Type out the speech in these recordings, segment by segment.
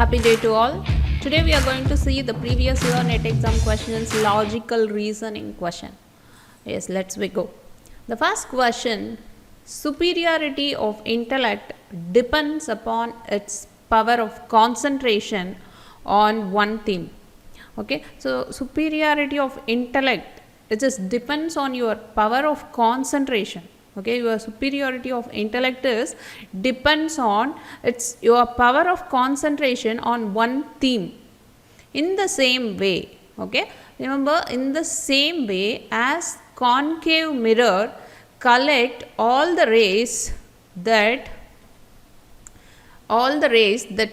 Happy day to all. Today we are going to see the previous year NET exam questions, logical reasoning question. Yes, let's go. The first question, superiority of intellect depends upon its power of concentration on one theme. Okay, so superiority of intellect, it just depends on your power of concentration. Okay, your superiority of intellect is depends on your power of concentration on one theme. In the same way, okay, remember, in the same way as concave mirror collect all the rays that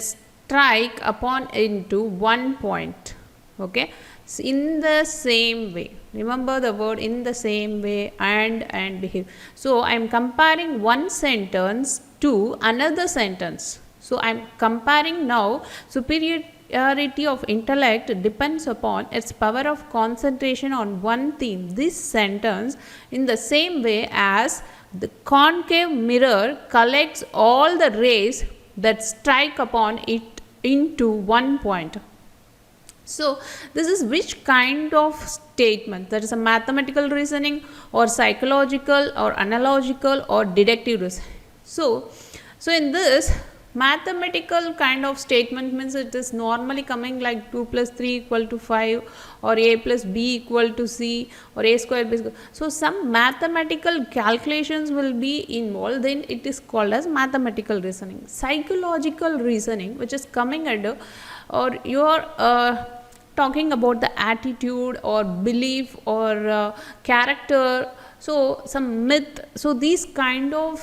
strike upon into one point. Okay, so in the same way, remember the word in the same way and behave. So I am comparing one sentence to another sentence. So I am comparing now superiority of intellect depends upon its power of concentration on one theme. This sentence in the same way as the concave mirror collects all the rays that strike upon it into one point. So this is which kind of statement? That is a mathematical reasoning or psychological or analogical or deductive reasoning. So in this mathematical kind of statement means it is normally coming like 2 plus 3 equal to 5 or a plus b equal to c or a square b square. So some mathematical calculations will be involved, then it is called as mathematical reasoning. Psychological reasoning, which is coming under or you are talking about the attitude or belief or character, so some myth. So these kind of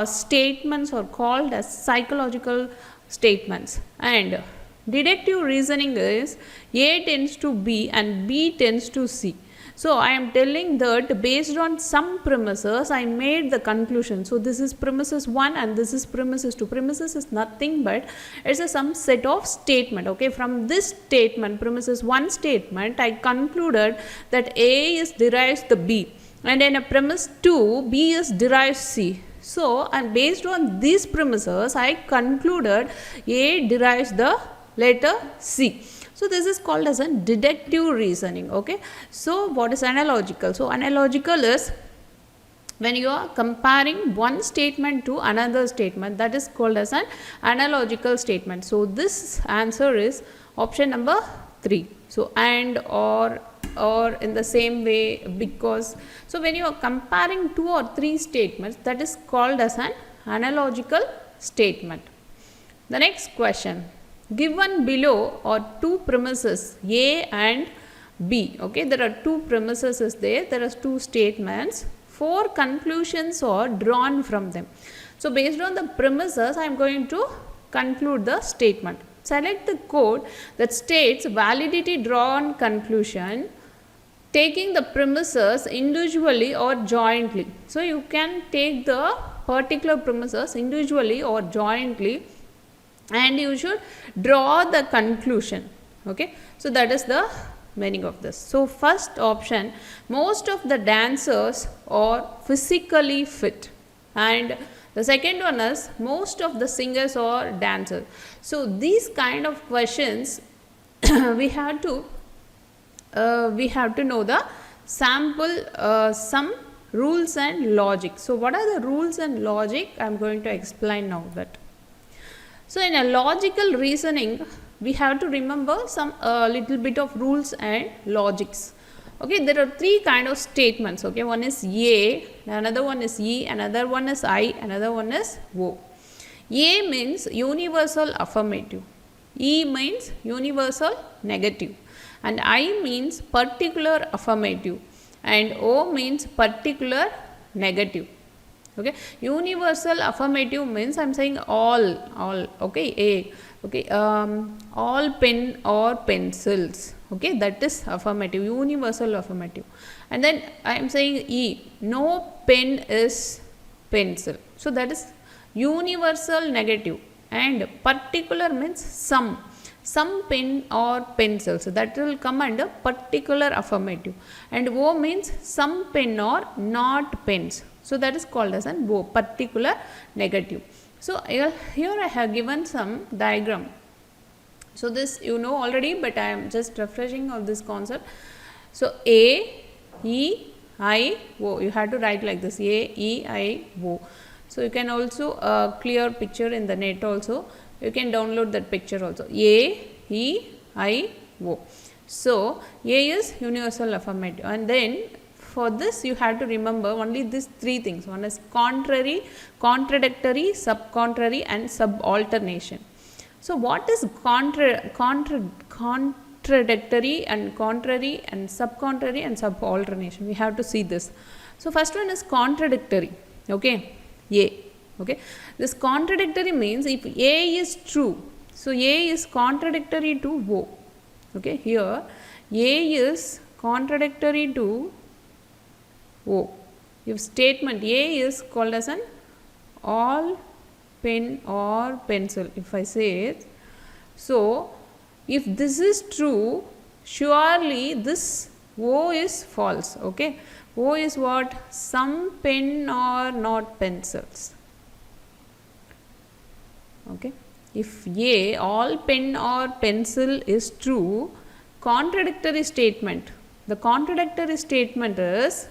statements are called as psychological statements. And deductive reasoning is A tends to B and B tends to C. So I am telling that based on some premises I made the conclusion. So this is premises 1 and this is premises 2. Premises is nothing but it's a some set of statement. Okay, from this statement, premises 1 statement, I concluded that A is derives the B, and in a premise 2 B is derives C. So and based on these premises I concluded A derives the letter C. So this is called as a deductive reasoning. Okay, so what is analogical? So analogical is when you are comparing one statement to another statement, that is called as an analogical statement. So this answer is option number 3. So and or in the same way, because. So when you are comparing 2 or 3 statements, that is called as an analogical statement. The next question. Given below are two premises A and B. Okay, there are two premises is there. There are two statements. 4 conclusions are drawn from them. So based on the premises, I am going to conclude the statement. Select the code that states validity drawn conclusion taking the premises individually or jointly. So you can take the particular premises individually or jointly, and you should draw the conclusion. Okay, so that is the meaning of this. So first option, most of the dancers are physically fit, and the second one is most of the singers are dancers. So these kind of questions we have to know the sample some rules and logic. So what are the rules and logic? I am going to explain now that. So in a logical reasoning, we have to remember some little bit of rules and logics. Okay, there are 3 kind of statements. Okay, one is A, another one is E, another one is I, another one is O. A means universal affirmative, E means universal negative, and I means particular affirmative, and O means particular negative. Okay, universal affirmative means I am saying all. Okay, A. Okay, all pen or pencils. Okay, that is affirmative, universal affirmative. And then I am saying E, no pen is pencil. So that is universal negative, and particular means some pen or pencil. So that will come under particular affirmative, and O means some pen or not pens. So that is called as an O, particular negative. So here I have given some diagram. So this you know already, but I am just refreshing of this concept. So A, E, I, O. You have to write like this: A, E, I, O. So you can also clear picture in the net also. You can download that picture also. A, E, I, O. So A is universal affirmative, and then for this you have to remember only these three things. One is contrary, contradictory, subcontrary, and subalternation. So what is contradictory and contrary and subcontrary and subalternation? We have to see this. So first one is contradictory. Okay, A. Okay, this contradictory means if A is true, so A is contradictory to O. Okay, here A is contradictory to O. If statement A is called as an all pen or pencil, if I say it, so if this is true, surely this O is false. Okay, O is what? Some pen or not pencils. Okay, if A, all pen or pencil is true, contradictory statement, the contradictory statement is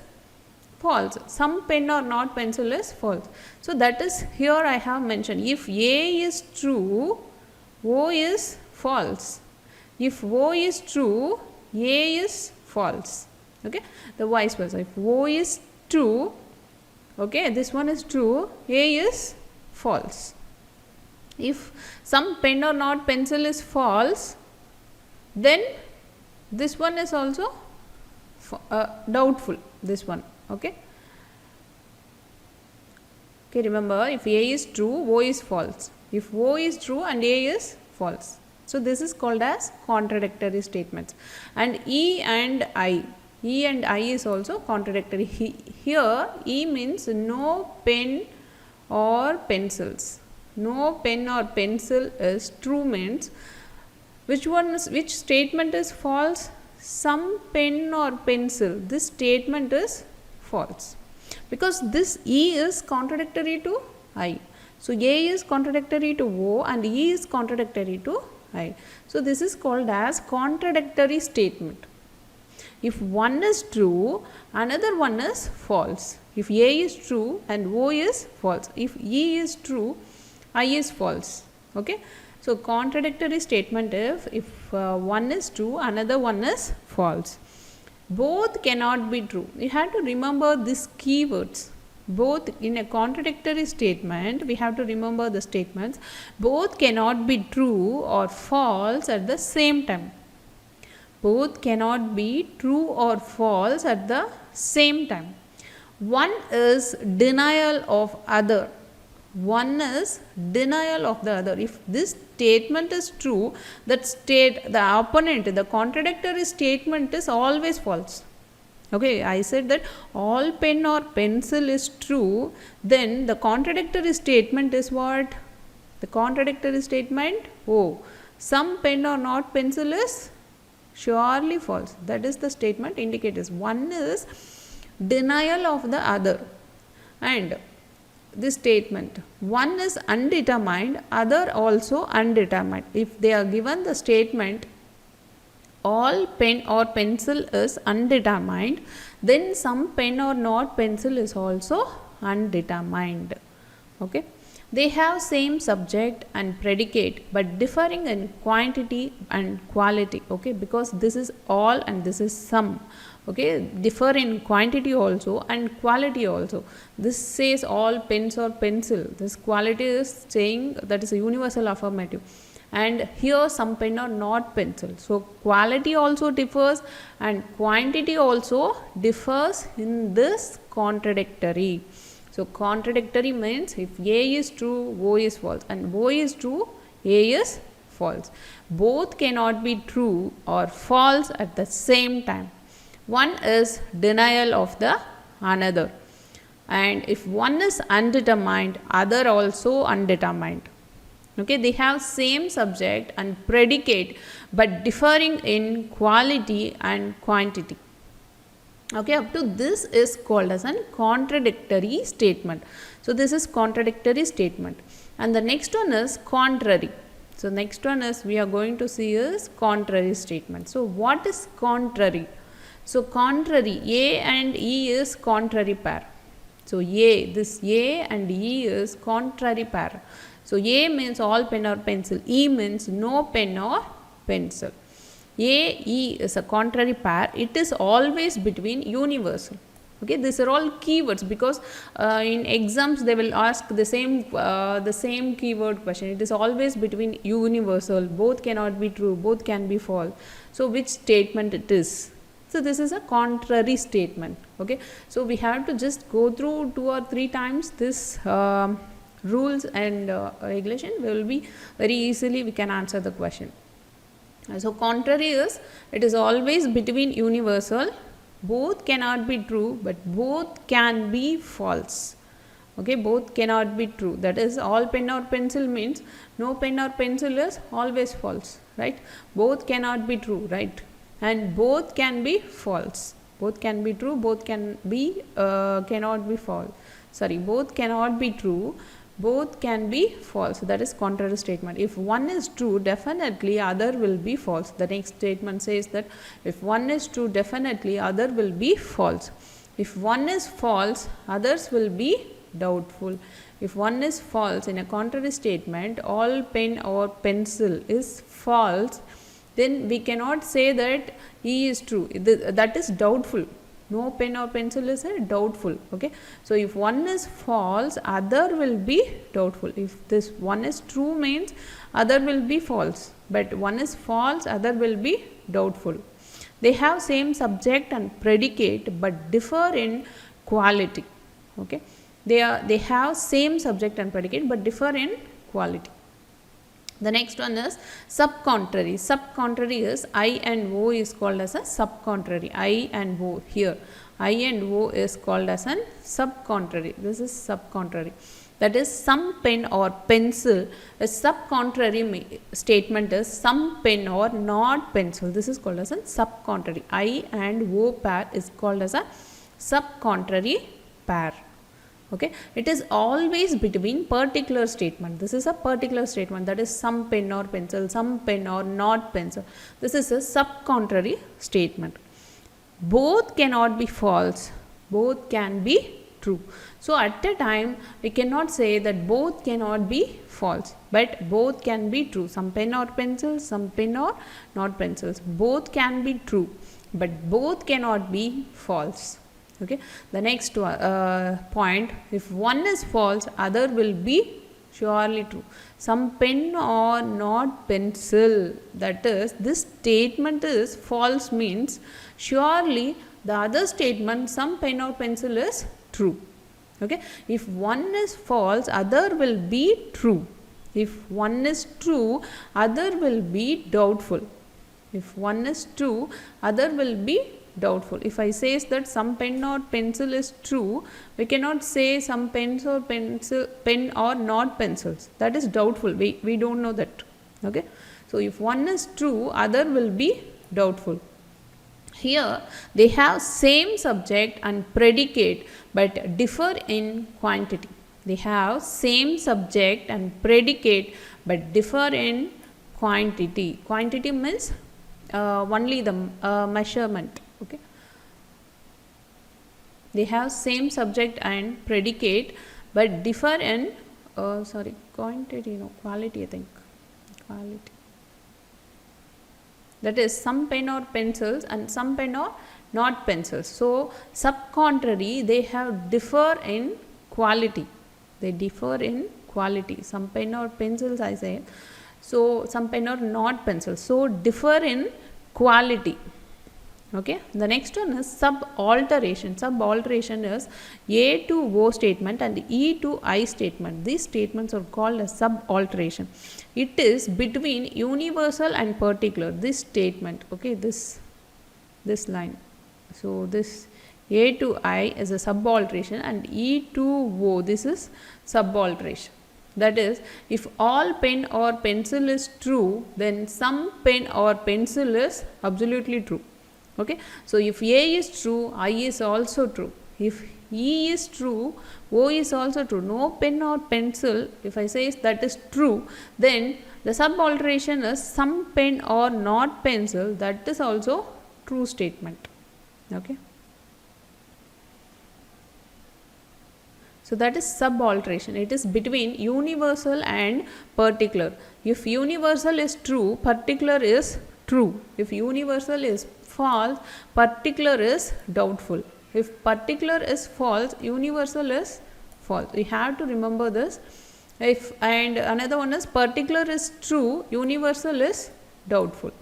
false. Some pen or not pencil is false. So that is here I have mentioned. If A is true, O is false. If O is true, A is false. Okay, the vice versa. If O is true, okay, this one is true, A is false. If some pen or not pencil is false, then this one is also doubtful, this one. Okay, okay, remember, if A is true, O is false. If O is true and A is false, so this is called as contradictory statements. And E and I is also contradictory. Here E means no pen or pencils. No pen or pencil is true means which statement is false? Some pen or pencil. This statement is false because this E is contradictory to I. So A is contradictory to O and E is contradictory to I. So this is called as contradictory statement. If one is true, another one is false. If A is true and O is false. If E is true, I is false. Okay. So contradictory statement if one is true, another one is false. Both cannot be true. You have to remember these keywords. Both in a contradictory statement, we have to remember the statements. Both cannot be true or false at the same time. Both cannot be true or false at the same time. One is denial of other. One is denial of the other. If this statement is true, the opponent, the contradictory statement is always false. Okay, I said that all pen or pencil is true, then the contradictory statement is what? The contradictory statement, oh, some pen or not pencil is surely false. That is the statement indicates. One is denial of the other. And this statement, one is undetermined, other also undetermined. If they are given the statement all pen or pencil is undetermined, then some pen or not pencil is also undetermined. Okay, they have same subject and predicate but differing in quantity and quality. Okay, because this is all and this is some. Okay, differ in quantity also and quality also. This says all pens or pencil. This quality is saying that is a universal affirmative. And here some pen or not pencil. So quality also differs and quantity also differs in this contradictory. So contradictory means if A is true, O is false, and O is true, A is false. Both cannot be true or false at the same time. One is denial of the another, and if one is undetermined, other also undetermined. Okay, they have same subject and predicate but differing in quality and quantity. Okay, up to this is called as a contradictory statement. So this is contradictory statement. And the next one is contrary. So next one is we are going to see is contrary statement. So what is contrary? So contrary, A and E is contrary pair. So this A and E is contrary pair. So A means all pen or pencil, E means no pen or pencil. A, E is a contrary pair. It is always between universal. Okay, these are all keywords because in exams they will ask the same keyword question. It is always between universal. Both cannot be true. Both can be false. So which statement it is? So this is a contrary statement. Okay, so we have to just go through 2 or 3 times this rules and regulation. We will be very easily we can answer the question. So contrary is it is always between universal. Both cannot be true, but both can be false. Okay, both cannot be true. That is, all pen or pencil means no pen or pencil is always false, right? Both cannot be true, right? And both can be false. Both can be true. Both can be cannot be false. Sorry, both cannot be true. Both can be false. That is contrary statement. If one is true, definitely other will be false. The next statement says that if one is true, definitely other will be false. If one is false, others will be doubtful. If one is false in a contrary statement, all pen or pencil is false, then we cannot say that E is true. That is doubtful. No pen or pencil is a doubtful. Okay, so if one is false, other will be doubtful. If this one is true means other will be false, but one is false, other will be doubtful. They have same subject and predicate but differ in quality. Okay, they have same subject and predicate but differ in quality. The next one is subcontrary. Subcontrary is I and O is called as a subcontrary. I and O here. I and O is called as an subcontrary. This is subcontrary. That is, some pen or pencil. A subcontrary statement is some pen or not pencil. This is called as a subcontrary. I and O pair is called as a subcontrary pair. Okay, it is always between particular statement. This is a particular statement, that is some pen or pencil, some pen or not pencil. This is a subcontrary statement. Both cannot be false, both can be true. So at a time we cannot say that both cannot be false, but both can be true. Some pen or pencil, some pen or not pencils. Both can be true, but both cannot be false. Okay, the next point, if one is false, other will be surely true. Some pen or not pencil, that is, this statement is false means surely the other statement some pen or pencil is true. Okay, if one is false, other will be true. If one is true, other will be doubtful. If one is true, other will be doubtful. If I say that some pen or pencil is true, we cannot say some pens or pen or not pencils. That is doubtful. We don't know that. Okay, so if one is true, other will be doubtful. Here they have same subject and predicate but differ in quantity. They have same subject and predicate but differ in quantity. Quantity means only the measurement. Okay, they have same subject and predicate but differ in quantity, no, quality, I think. Quality, that is, some pen or pencils and some pen or not pencils. So subcontrary, they have differ in quality. They differ in quality. Some pen or pencils, I say. So some pen or not pencils. So differ in quality. Okay, the next one is subalteration. Subalteration is A to O statement and E to I statement. These statements are called as subalteration. It is between universal and particular. This statement, okay, this line. So this A to I is a subalteration and E to O, this is subalteration. That is, if all pen or pencil is true, then some pen or pencil is absolutely true. Okay, so if A is true, I is also true. If E is true, O is also true. No pen or pencil, if I say that is true, then the subalteration is some pen or not pencil, that is also true statement. Okay. So that is subalteration. It is between universal and particular. If universal is true, particular is true. If universal is false, particular is doubtful. If particular is false, universal is false. We have to remember this. And another one is particular is true, universal is doubtful.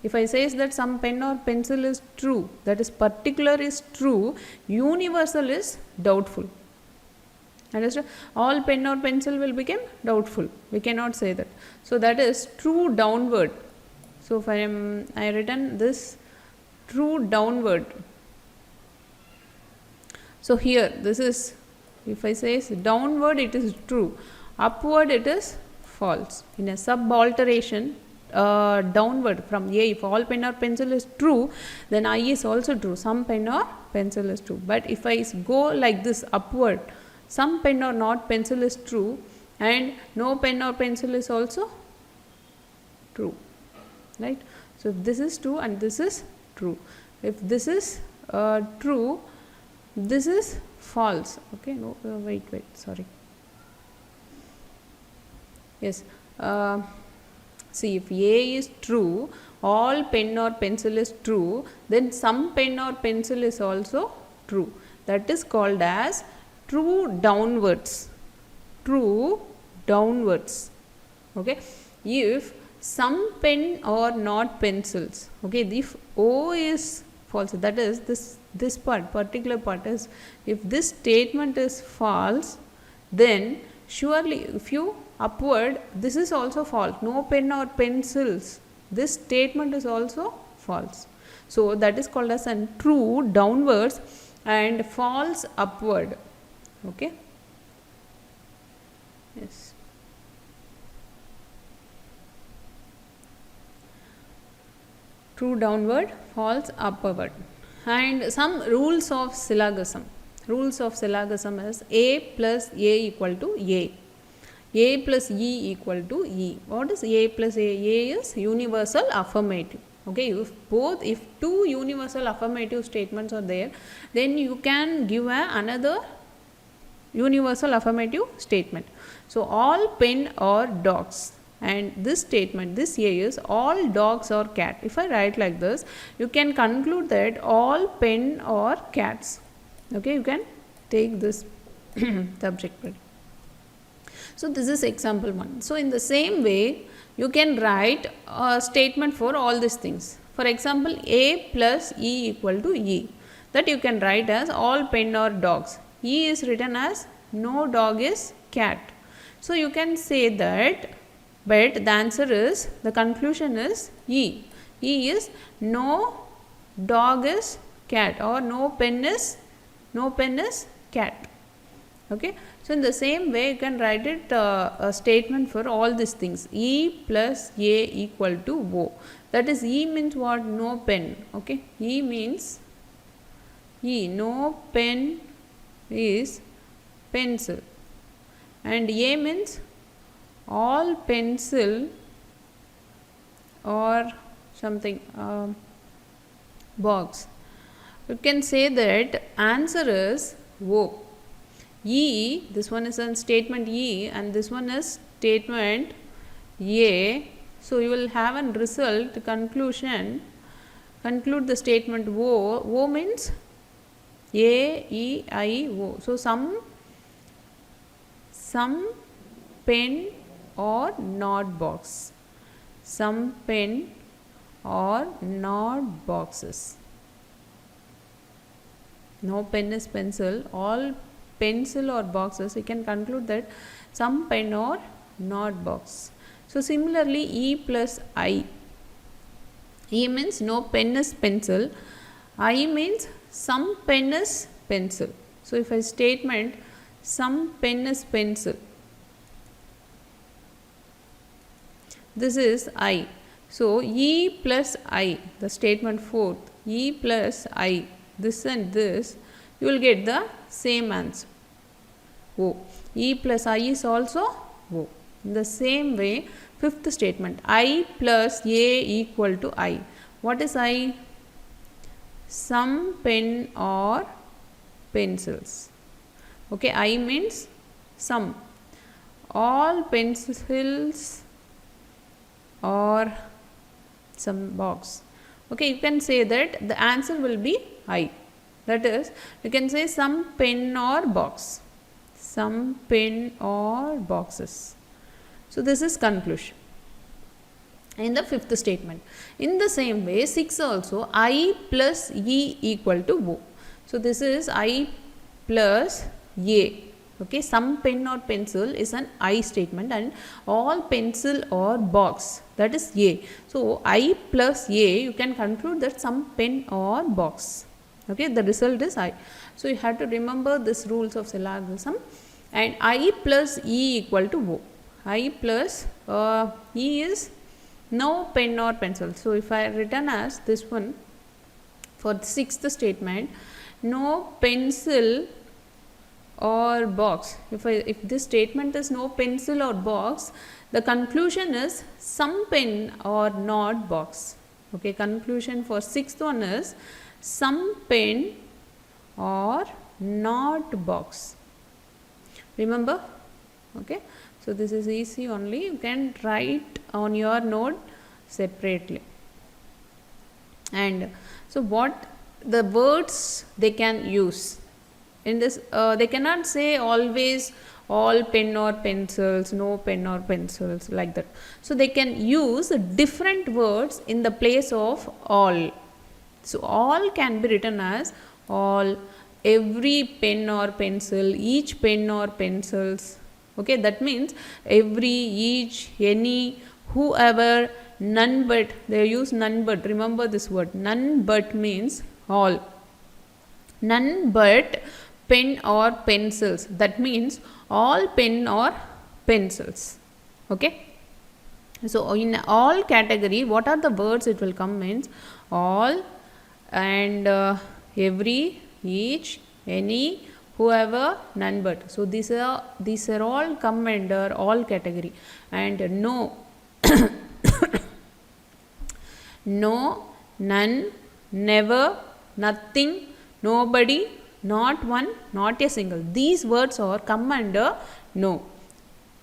If I say that some pen or pencil is true, that is particular is true, universal is doubtful. Understand? All pen or pencil will become doubtful. We cannot say that. So that is true downward. So if I written this true downward. So here this is, if I say downward it is true, upward it is false. In a subalteration, downward from A, if all pen or pencil is true, then I is also true. Some pen or pencil is true. But if I go like this upward, some pen or not pencil is true and no pen or pencil is also true. Right? So this is true and this is true. If this is true, this is false. Okay, no, wait, sorry. Yes, see, if A is true, all pen or pencil is true, then some pen or pencil is also true. That is called as true downwards. True downwards. Okay, if some pen or not pencils, okay, if O is false, that is this part, particular part is, if this statement is false, then surely if you upward, this is also false. No pen or pencils, this statement is also false. So that is called as a true downwards and false upward. Okay. Yes. True downward, false upward. And some rules of syllogism. Rules of syllogism is A plus A equal to A. A plus E equal to E. What is A plus A? A is universal affirmative. Okay, if two universal affirmative statements are there, then you can give another universal affirmative statement. So all pen or dogs, and this statement, this A is all dogs or cat. If I write like this, you can conclude that all pen or cats. Okay, you can take this subject. So this is example 1. So in the same way, you can write a statement for all these things. For example, A plus E equal to E. That you can write as all pen or dogs. E is written as no dog is cat. So you can say that, but the answer is, the conclusion is E. E is no dog is cat or no pen is cat. Okay. So in the same way, you can write it a statement for all these things. E plus A equal to O. That is, E means what? No pen. Okay. E means E, no pen is pencil, and A means all pencil or something box. You can say that answer is O. E, this one is a statement E and this one is statement A. So you will have a result, conclusion, conclude the statement O. O means A, E, I, O. So some pen or not box. Some pen or not boxes. No pen is pencil, all pencil or boxes. You can conclude that some pen or not box. So similarly, E plus I. E means no pen is pencil. I means some pen is pencil. So if I statement some pen is pencil, this is I. So E plus I, the statement 4th, E plus I, this and this, you will get the same answer. O. E plus I is also O. In the same way, fifth statement, I plus A equal to I. What is I? Some pen or pencils. Okay, I means some. All pencils or some box. Okay, you can say that the answer will be I. That is, you can say some pen or box. Some pen or boxes. So this is conclusion in the fifth statement. In the same way, 6 also, I plus E equal to O. So this is I plus A. Okay, some pen or pencil is an I statement, and all pencil or box, that is A. So I plus A, you can conclude that some pen or box. Okay, the result is I. So you have to remember this rules of syllogism. And I plus E equal to O. I plus E is no pen or pencil. So if I written as this one for the sixth statement, no pencil or box. If this statement is no pencil or box, the conclusion is some pen or not box. Okay, conclusion for sixth one is some pen or not box. Remember? Okay, so this is easy only. You can write on your note separately. And so what the words they can use in this, they cannot say always all pen or pencils, no pen or pencils, like that. So they can use different words in the place of all. So all can be written as all, every pen or pencil, each pen or pencils. Okay, that means every, each, any, whoever, none but. They use none but. Remember this word. None but means all. None but pen or pencils. That means all pen or pencils. Okay. So in all category, what are the words it will come means all and every, each, any, whoever, none but. So these are all come under all category. And no, no, none, never, nothing, nobody, not one, not a single. These words are come under no.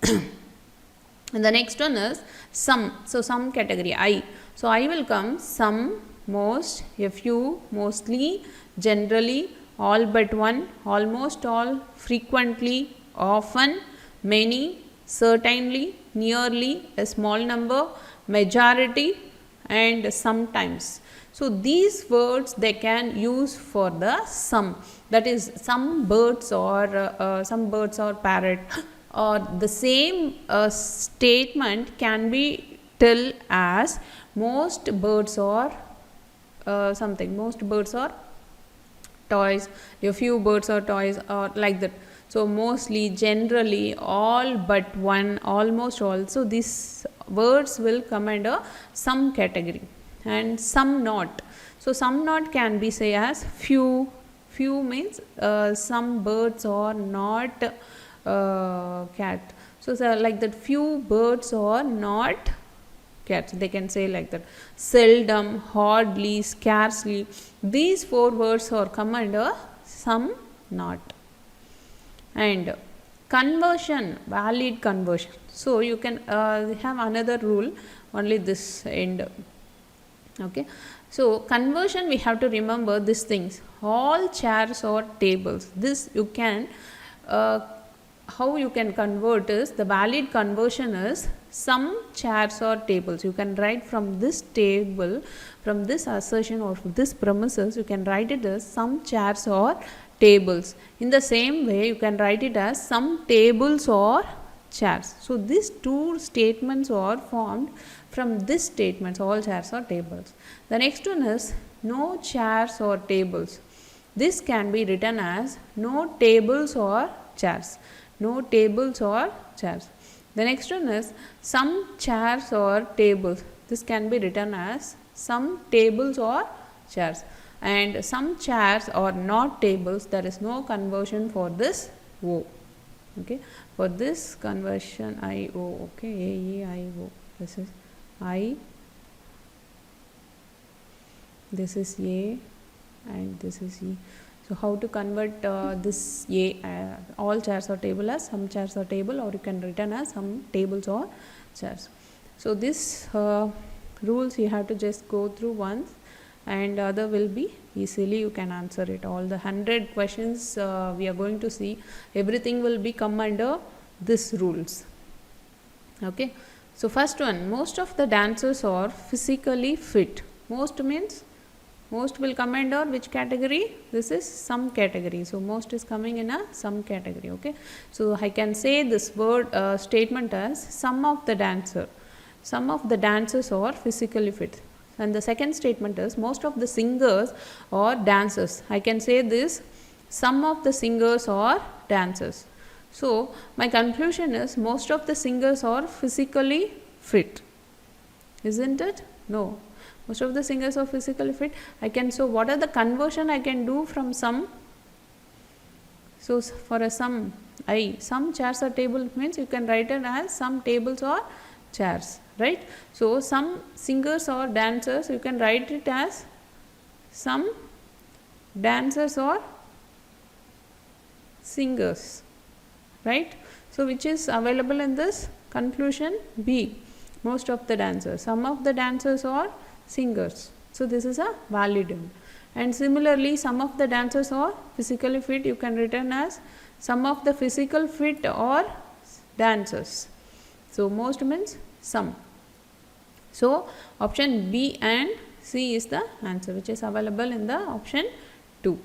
And the next one is some. So some category I. So I will come some, most, a few, mostly, generally, all but one, almost all, frequently, often, many, certainly, nearly, a small number, majority, and sometimes. So these words they can use for the sum. That is, some birds or parrot, or the same statement can be tell as most birds or something. Most birds or toys, a few birds or toys, or like that. So mostly, generally, all but one, almost all. So these words will come under some category. And some not. So some not can be say as few. Few means some birds are not cat. So like that, few birds are not cats. They can say like that. Seldom, hardly, scarcely. These four words are come under some not. And conversion, valid conversion. So you can have another rule, only this end. Okay. So conversion, we have to remember these things. All chairs or tables. This you can, how you can convert is, the valid conversion is some chairs or tables. You can write from this table, from this assertion or from this premises, you can write it as some chairs or tables. In the same way, you can write it as some tables or chairs. So these two statements are formed from this statements, all chairs or tables. The next one is no chairs or tables. This can be written as no tables or chairs. No tables or chairs. The next one is some chairs or tables. This can be written as some tables or chairs. and some chairs are not tables, there is no conversion for this O. Okay, for this conversion I-O, okay, A-E-I-O, this is I, this is A, and this is E. So how to convert this A, all chairs or table as some chairs or table, or you can written as some tables or chairs. So this rules you have to just go through once, and other will be easily you can answer it. All the 100 questions we are going to see, everything will be come under this rules. Okay, so first one, most of the dancers are physically fit. Most means most will come under which category? This is some category. So most is coming in a some category. Okay, so I can say this word statement as some of the dancer. Some of the dancers are physically fit. And the second statement is most of the singers or dancers. I can say this, some of the singers or dancers. So my conclusion is most of the singers are physically fit. Isn't it? No. Most of the singers are physically fit. I can, so what are the conversion I can do from some? So for a sum, some chairs or table means you can write it as some tables or chairs, right? So some singers or dancers, you can write it as some dancers or singers, right? So which is available in this conclusion? B, most of the dancers. Some of the dancers are singers. So this is a valid one. And similarly, some of the dancers are physically fit, you can written as some of the physical fit or dancers. So most means some. So option B and C is the answer, which is available in the option 2.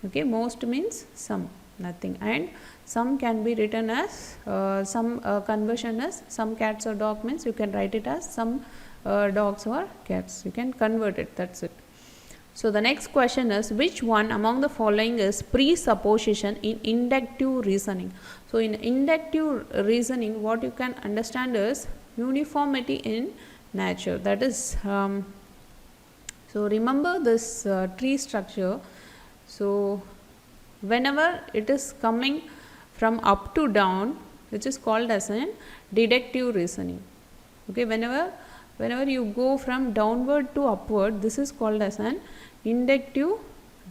Okay, most means some, nothing, and some can be written as some conversion as some cats or dog means you can write it as some dogs or cats. You can convert it, that's it. So the next question is, which one among the following is presupposition in inductive reasoning? So in inductive reasoning, what you can understand is uniformity in nature. That is, so remember this tree structure. So whenever it is coming from up to down, which is called as an deductive reasoning. Okay, whenever you go from downward to upward, this is called as an inductive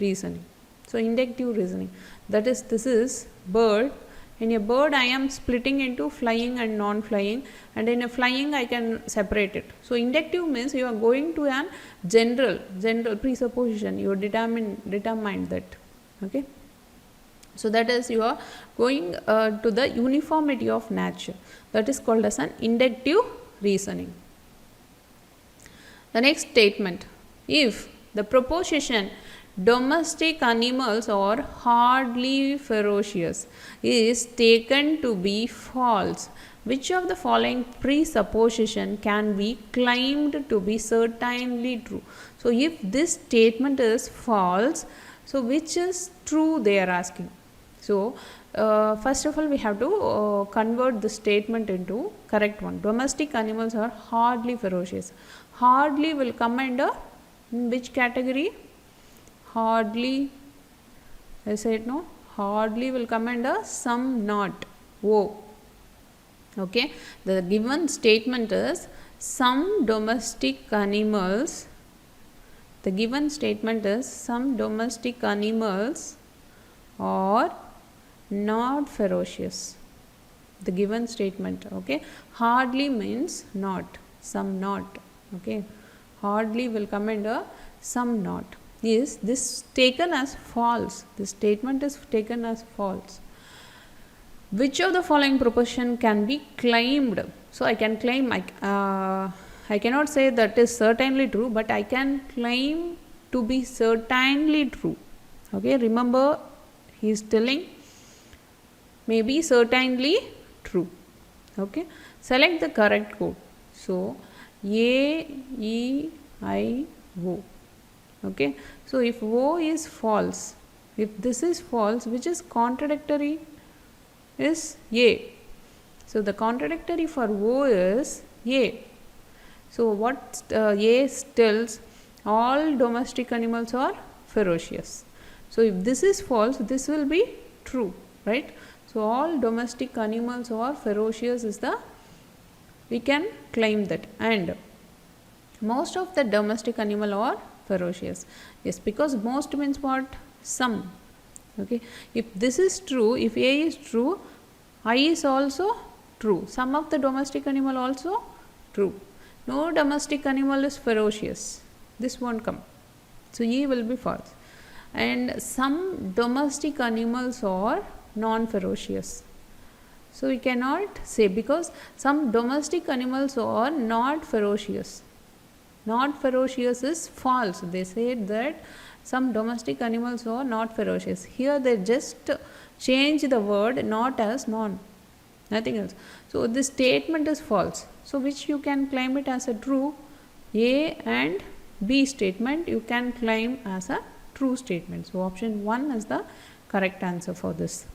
reasoning. So inductive reasoning, that is, this is bird. In a bird I am splitting into flying and non-flying, and in a flying I can separate it. So inductive means you are going to an general presupposition, you determine that. Okay, so that is, you are going to the uniformity of nature, that is called as an inductive reasoning. The next statement, if the proposition domestic animals are hardly ferocious is taken to be false, which of the following presupposition can be claimed to be certainly true? So if this statement is false, so which is true they are asking. So first of all we have to convert the statement into correct one. Domestic animals are hardly ferocious. Hardly will come under which category? Hardly, I said no, hardly will come under some not, O. Okay, the given statement is some domestic animals, the given statement is some domestic animals are not ferocious. The given statement, okay, hardly means not, some not. Okay, hardly will come under some not. Is this taken as false? This statement is taken as false. Which of the following proposition can be claimed? So I can claim, I cannot say that is certainly true, but I can claim to be certainly true. Okay, remember he is telling maybe certainly true. Okay, select the correct code. So 𝐴, 𝐸, 𝐸. Okay, so if O is false, if this is false, which is contradictory is A. So the contradictory for O is A. So what A tells, all domestic animals are ferocious. So if this is false, this will be true, right? So all domestic animals are ferocious is the, we can claim that, and most of the domestic animal are ferocious. Yes, because most means what? Some. Okay, if this is true, if A is true, I is also true. Some of the domestic animal also true. No domestic animal is ferocious. This won't come. So E will be false. And some domestic animals are non-ferocious. So we cannot say, because some domestic animals are not ferocious. Not ferocious is false. They said that some domestic animals are not ferocious. Here they just change the word not as non, nothing else. So this statement is false. So which you can claim it as a true? A and B statement you can claim as a true statement. So option 1 is the correct answer for this.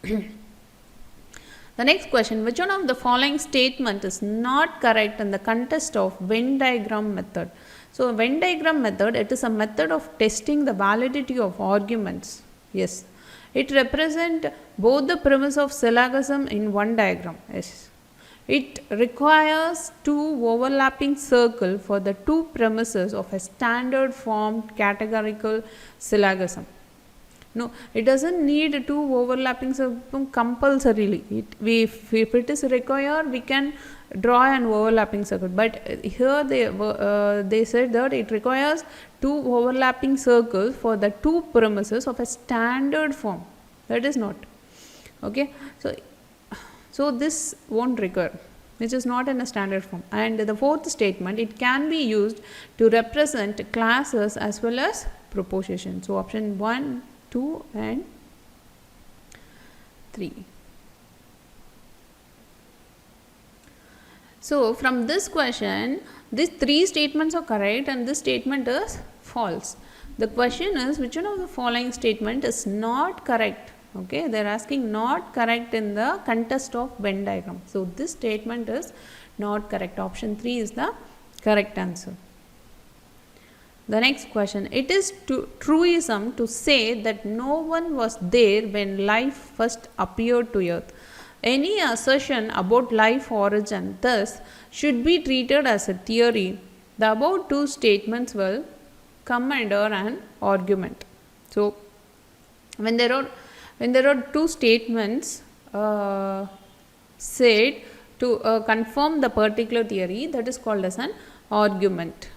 The next question, which one of the following statement is not correct in the context of Venn diagram method? So Venn diagram method, it is a method of testing the validity of arguments. Yes, it represents both the premise of syllogism in one diagram. Yes, it requires two overlapping circles for the two premises of a standard form categorical syllogism. No, it doesn't need two overlapping circles compulsorily. If it is required, we can draw an overlapping circle. But here they said that it requires two overlapping circles for the two premises of a standard form. That is not. Okay. So this won't recur, which is not in a standard form. And the fourth statement, it can be used to represent classes as well as propositions. So option 1, 2 and 3. So from this question, these three statements are correct and this statement is false. The question is, which one of the following statement is not correct? Okay, they are asking not correct in the context of Venn diagram. So this statement is not correct. Option 3 is the correct answer. The next question, it is truism to say that no one was there when life first appeared to earth. Any assertion about life origin thus should be treated as a theory. The above two statements will come under an argument. So when there are two statements said to confirm the particular theory, that is called as an argument.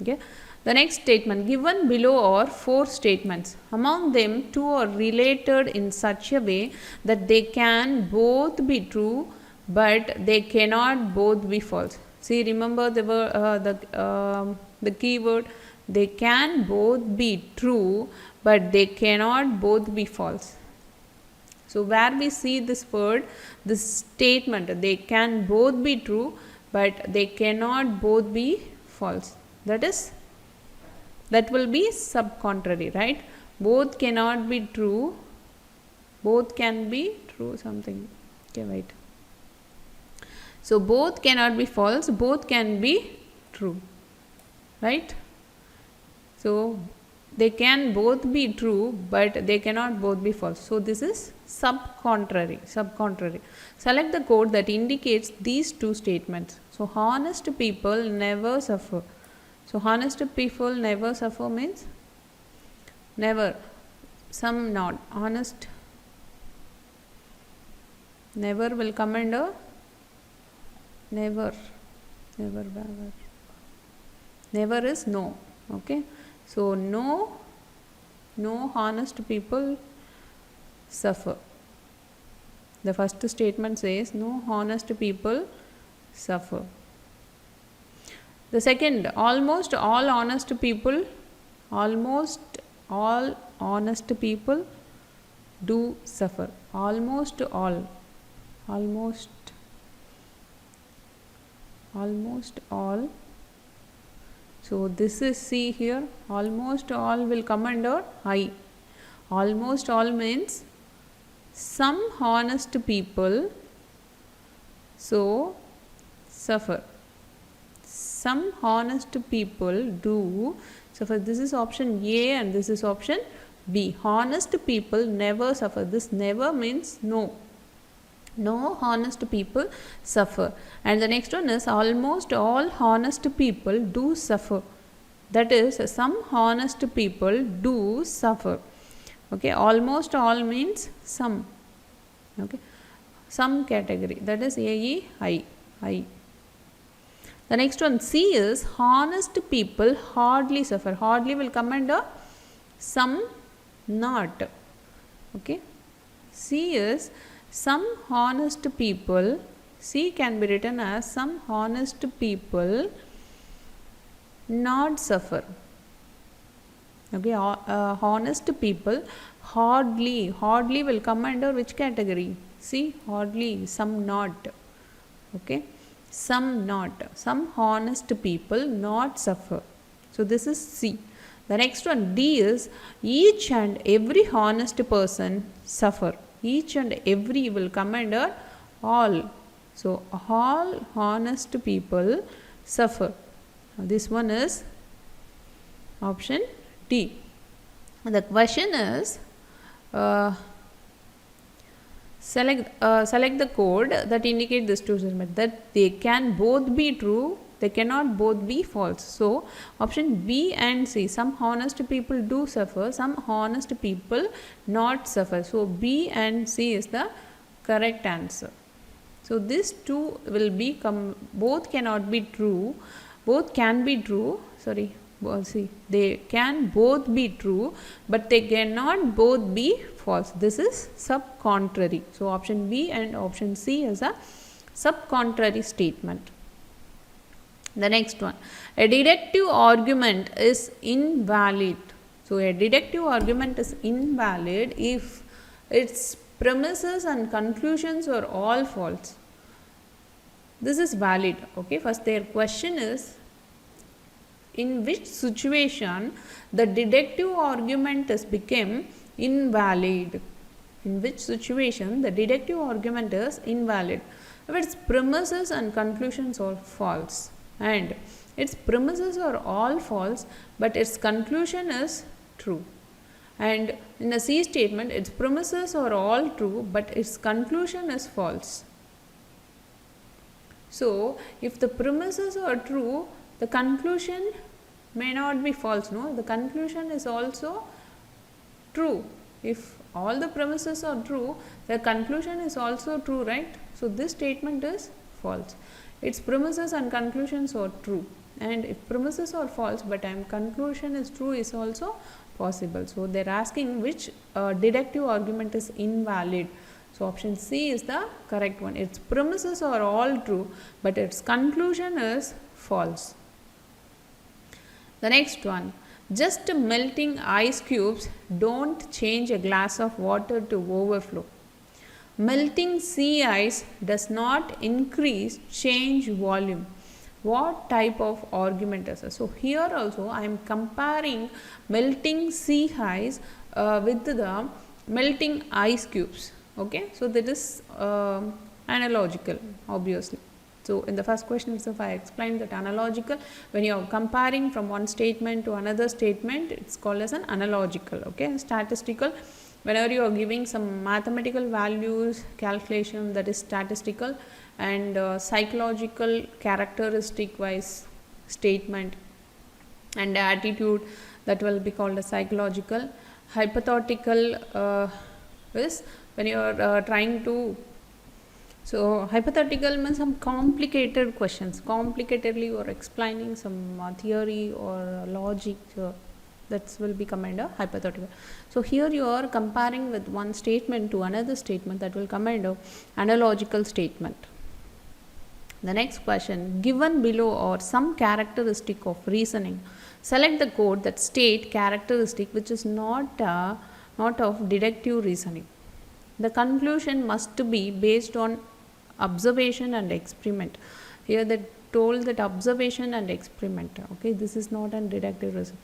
Okay. The next statement, given below are 4 statements. Among them, 2 are related in such a way that they can both be true, but they cannot both be false. See, remember the key word, they can both be true, but they cannot both be false. So where we see this word, this statement, they can both be true, but they cannot both be false. That will be sub-contrary, right? Both cannot be true, both can be true something. Okay, wait. So both cannot be false, both can be true, right? So they can both be true, but they cannot both be false. So this is sub-contrary. Select the code that indicates these two statements. So honest people never suffer. So honest people never suffer means never, some not, honest never will come under never is no. Okay, so no honest people suffer. The first statement says no honest people suffer. The second, almost all honest people do suffer. Almost all. So this is, see here, almost all will come under I. Almost all means some honest people so suffer. Some honest people do suffer. This is option A and this is option B. Honest people never suffer. This never means no. No honest people suffer. And the next one is almost all honest people do suffer. That is, some honest people do suffer. Okay, almost all means some. Okay, some category, that is 𝐴𝐸 I. The next one, C is honest people hardly suffer. Hardly will come under some not. Okay, C is some honest people. C can be written as some honest people not suffer. Okay, honest people hardly will come under which category? See, hardly, some not. Okay, some not. Some honest people not suffer. So this is C. The next one, D is each and every honest person suffer. Each and every will come under all. So all honest people suffer. This one is option D. The question is select the code that indicate this two statement, that they can both be true, they cannot both be false. So option B and C, some honest people do suffer, some honest people not suffer. So B and C is the correct answer. So these two will become, both cannot be true, both can be true, sorry, see, they can both be true, but they cannot both be false. This is sub-contrary. So option B and option C is a sub-contrary statement. The next one, a deductive argument is invalid. So a deductive argument is invalid if its premises and conclusions are all false. This is valid. Okay, first their question is, in which situation the deductive argument has become invalid? In which situation the deductive argument is invalid? If its premises and conclusions are false, and its premises are all false but its conclusion is true. And in a C statement, its premises are all true but its conclusion is false. So if the premises are true, the conclusion may not be false. No, the conclusion is also true. If all the premises are true, the conclusion is also true, right? So this statement is false. Its premises and conclusions are true, and if premises are false but conclusion is true is also possible. So they are asking which deductive argument is invalid. So option C is the correct one. Its premises are all true but its conclusion is false. The next one, just melting ice cubes don't change a glass of water to overflow. Melting sea ice does not increase change volume. What type of argument is this? So here also I am comparing melting sea ice with the melting ice cubes. Okay, so that is analogical, obviously. So in the first question itself I explained that analogical, when you are comparing from one statement to another statement, it's called as an analogical. Okay, statistical, whenever you are giving some mathematical values calculation, that is statistical, and psychological characteristic wise statement and attitude, that will be called a psychological. Hypothetical is when you are trying to, so hypothetical means some complicated questions, complicatedly you are explaining some theory or logic, that will become under hypothetical. So here you are comparing with one statement to another statement, that will come under analogical statement. The next question, given below are some characteristic of reasoning. Select the code that state characteristic which is not of deductive reasoning. The conclusion must be based on observation and experiment. Here they told that observation and experiment. Okay, this is not an deductive reason.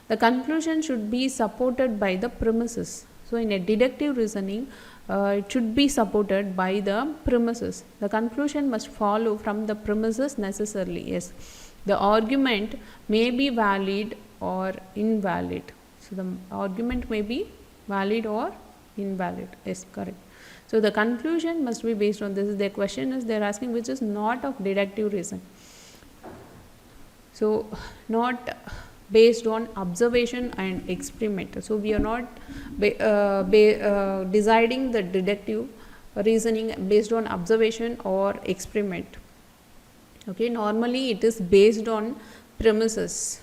The conclusion should be supported by the premises. So in a deductive reasoning, it should be supported by the premises. The conclusion must follow from the premises necessarily. Yes, The argument may be valid or invalid. So the argument may be valid or invalid. Yes, correct. So the conclusion must be based on this. Their question is they are asking which is not of deductive reason. So not based on observation and experiment. So we are not deciding the deductive reasoning based on observation or experiment. Okay, normally it is based on premises.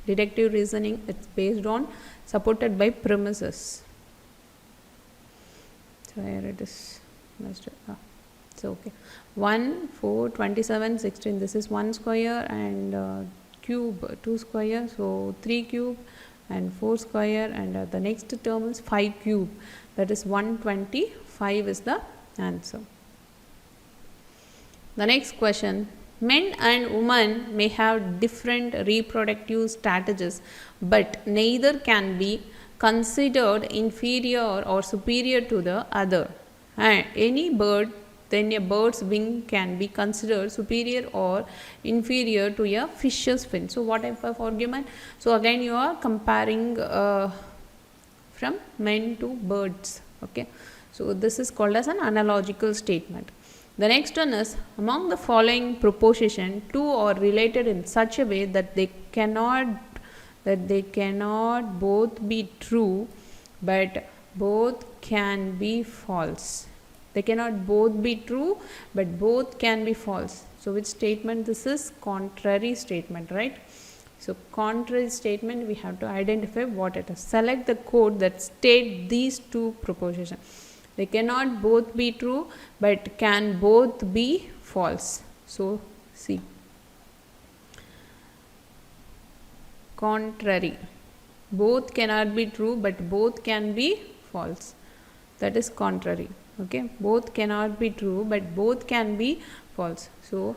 Deductive reasoning, it's based on, supported by premises. So here it is. So okay, 1, 4, 27, 16. This is 1 square and cube 2 square. So 3 cube and 4 square, and the next term is 5 cube. That is 125 is the answer. The next question. Men and women may have different reproductive strategies, but neither can be considered inferior or superior to the other. And any bird, then a bird's wing can be considered superior or inferior to a fish's fin. So what type of argument? So again you are comparing from men to birds. Okay, so this is called as an analogical statement. The next one is, among the following proposition, two are related in such a way that they cannot both be true, but both can be false. They cannot both be true, but both can be false. So which statement this is? Contrary statement, right? So contrary statement, we have to identify what it is. Select the code that state these two propositions. They cannot both be true, but can both be false. So see, contrary, both cannot be true, but both can be false. That is contrary. Okay, both cannot be true, but both can be false. So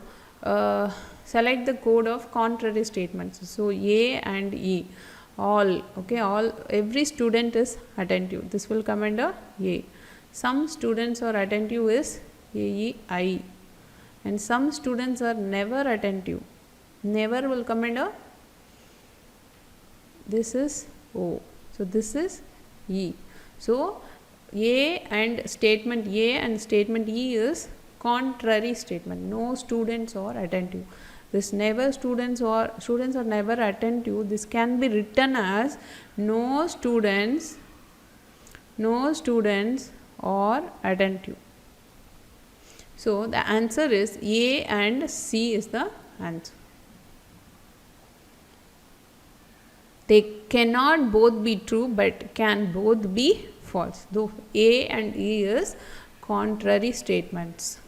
select the code of contrary statements. So A and E, all. Okay, all, every student is attentive. This will come under A. Some students are attentive is 𝐴𝐸𝐼, and some students are never attentive. Never will come under, this is O. So this is E. So A and statement E is contrary statement. No students are attentive. This never students are never attentive. This can be written as no students are attentive. So the answer is A and C is the answer. They cannot both be true, but can both be false. Though A and E is contrary statements.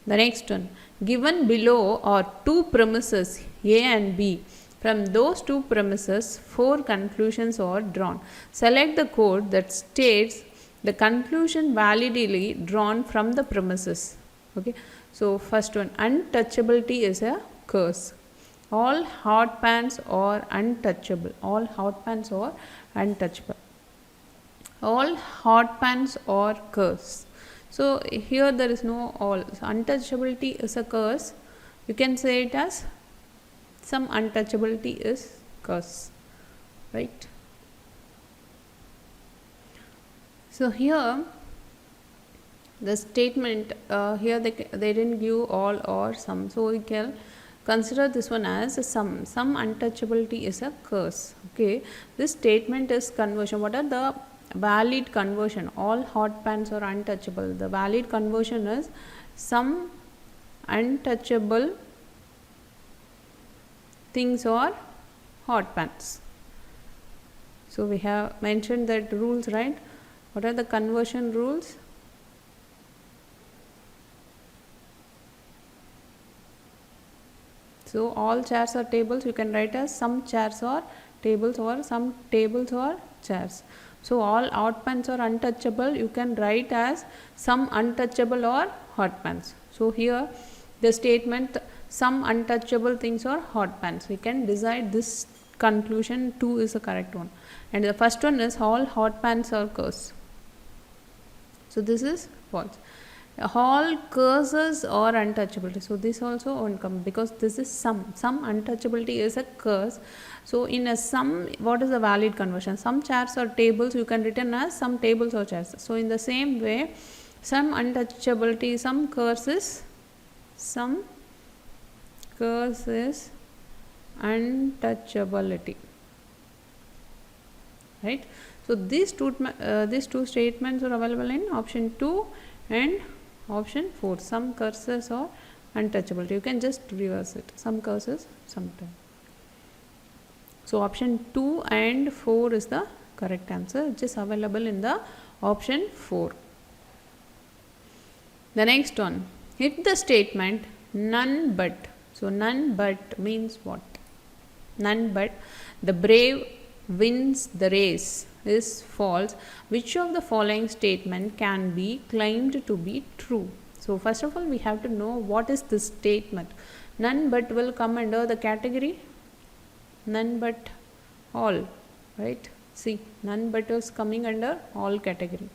The next one. Given below are two premises A and B. From those two premises, 4 conclusions are drawn. Select the code that states the conclusion validly drawn from the premises. Okay. So first one, untouchability is a curse. All hot pans are untouchable. All hot pans are untouchable. All hot pans are curse. So here there is no all. So untouchability is a curse. You can say it as some untouchability is curse, right? So here the statement here they didn't give all or some, so we can consider this one as a some untouchability is a curse. Okay, this statement is conversion. What are the valid conversion? All hot pans are untouchable. The valid conversion is some untouchable things are hot pans. So we have mentioned that rules, right? What are the conversion rules? So all chairs are tables. You can write as some chairs are tables, or some tables are chairs. So all hot pans are untouchable. You can write as some untouchable or hot pans. So here the statement some untouchable things are hot pans. We can decide this conclusion 2 is the correct one. And the first one is all hot pans are curse. So this is false. all curses or untouchability. So this also won't come because this is sum. Some untouchability is a curse. So in a sum, what is the valid conversion? Some chairs or tables you can written as some tables or chairs. So in the same way, some untouchability, some curses, some curse is untouchability, right? So these two statements are available in option 2 and option 4. Some curses or untouchability. You can just reverse it. Some curses, sometime. So option 2 and 4 is the correct answer, which is available in the option 4. The next one, hit the statement none but. So none but means what? None but the brave wins the race is false. Which of the following statement can be claimed to be true? So first of all, we have to know what is this statement. None but will come under the category none but all, right? See, none but is coming under all category.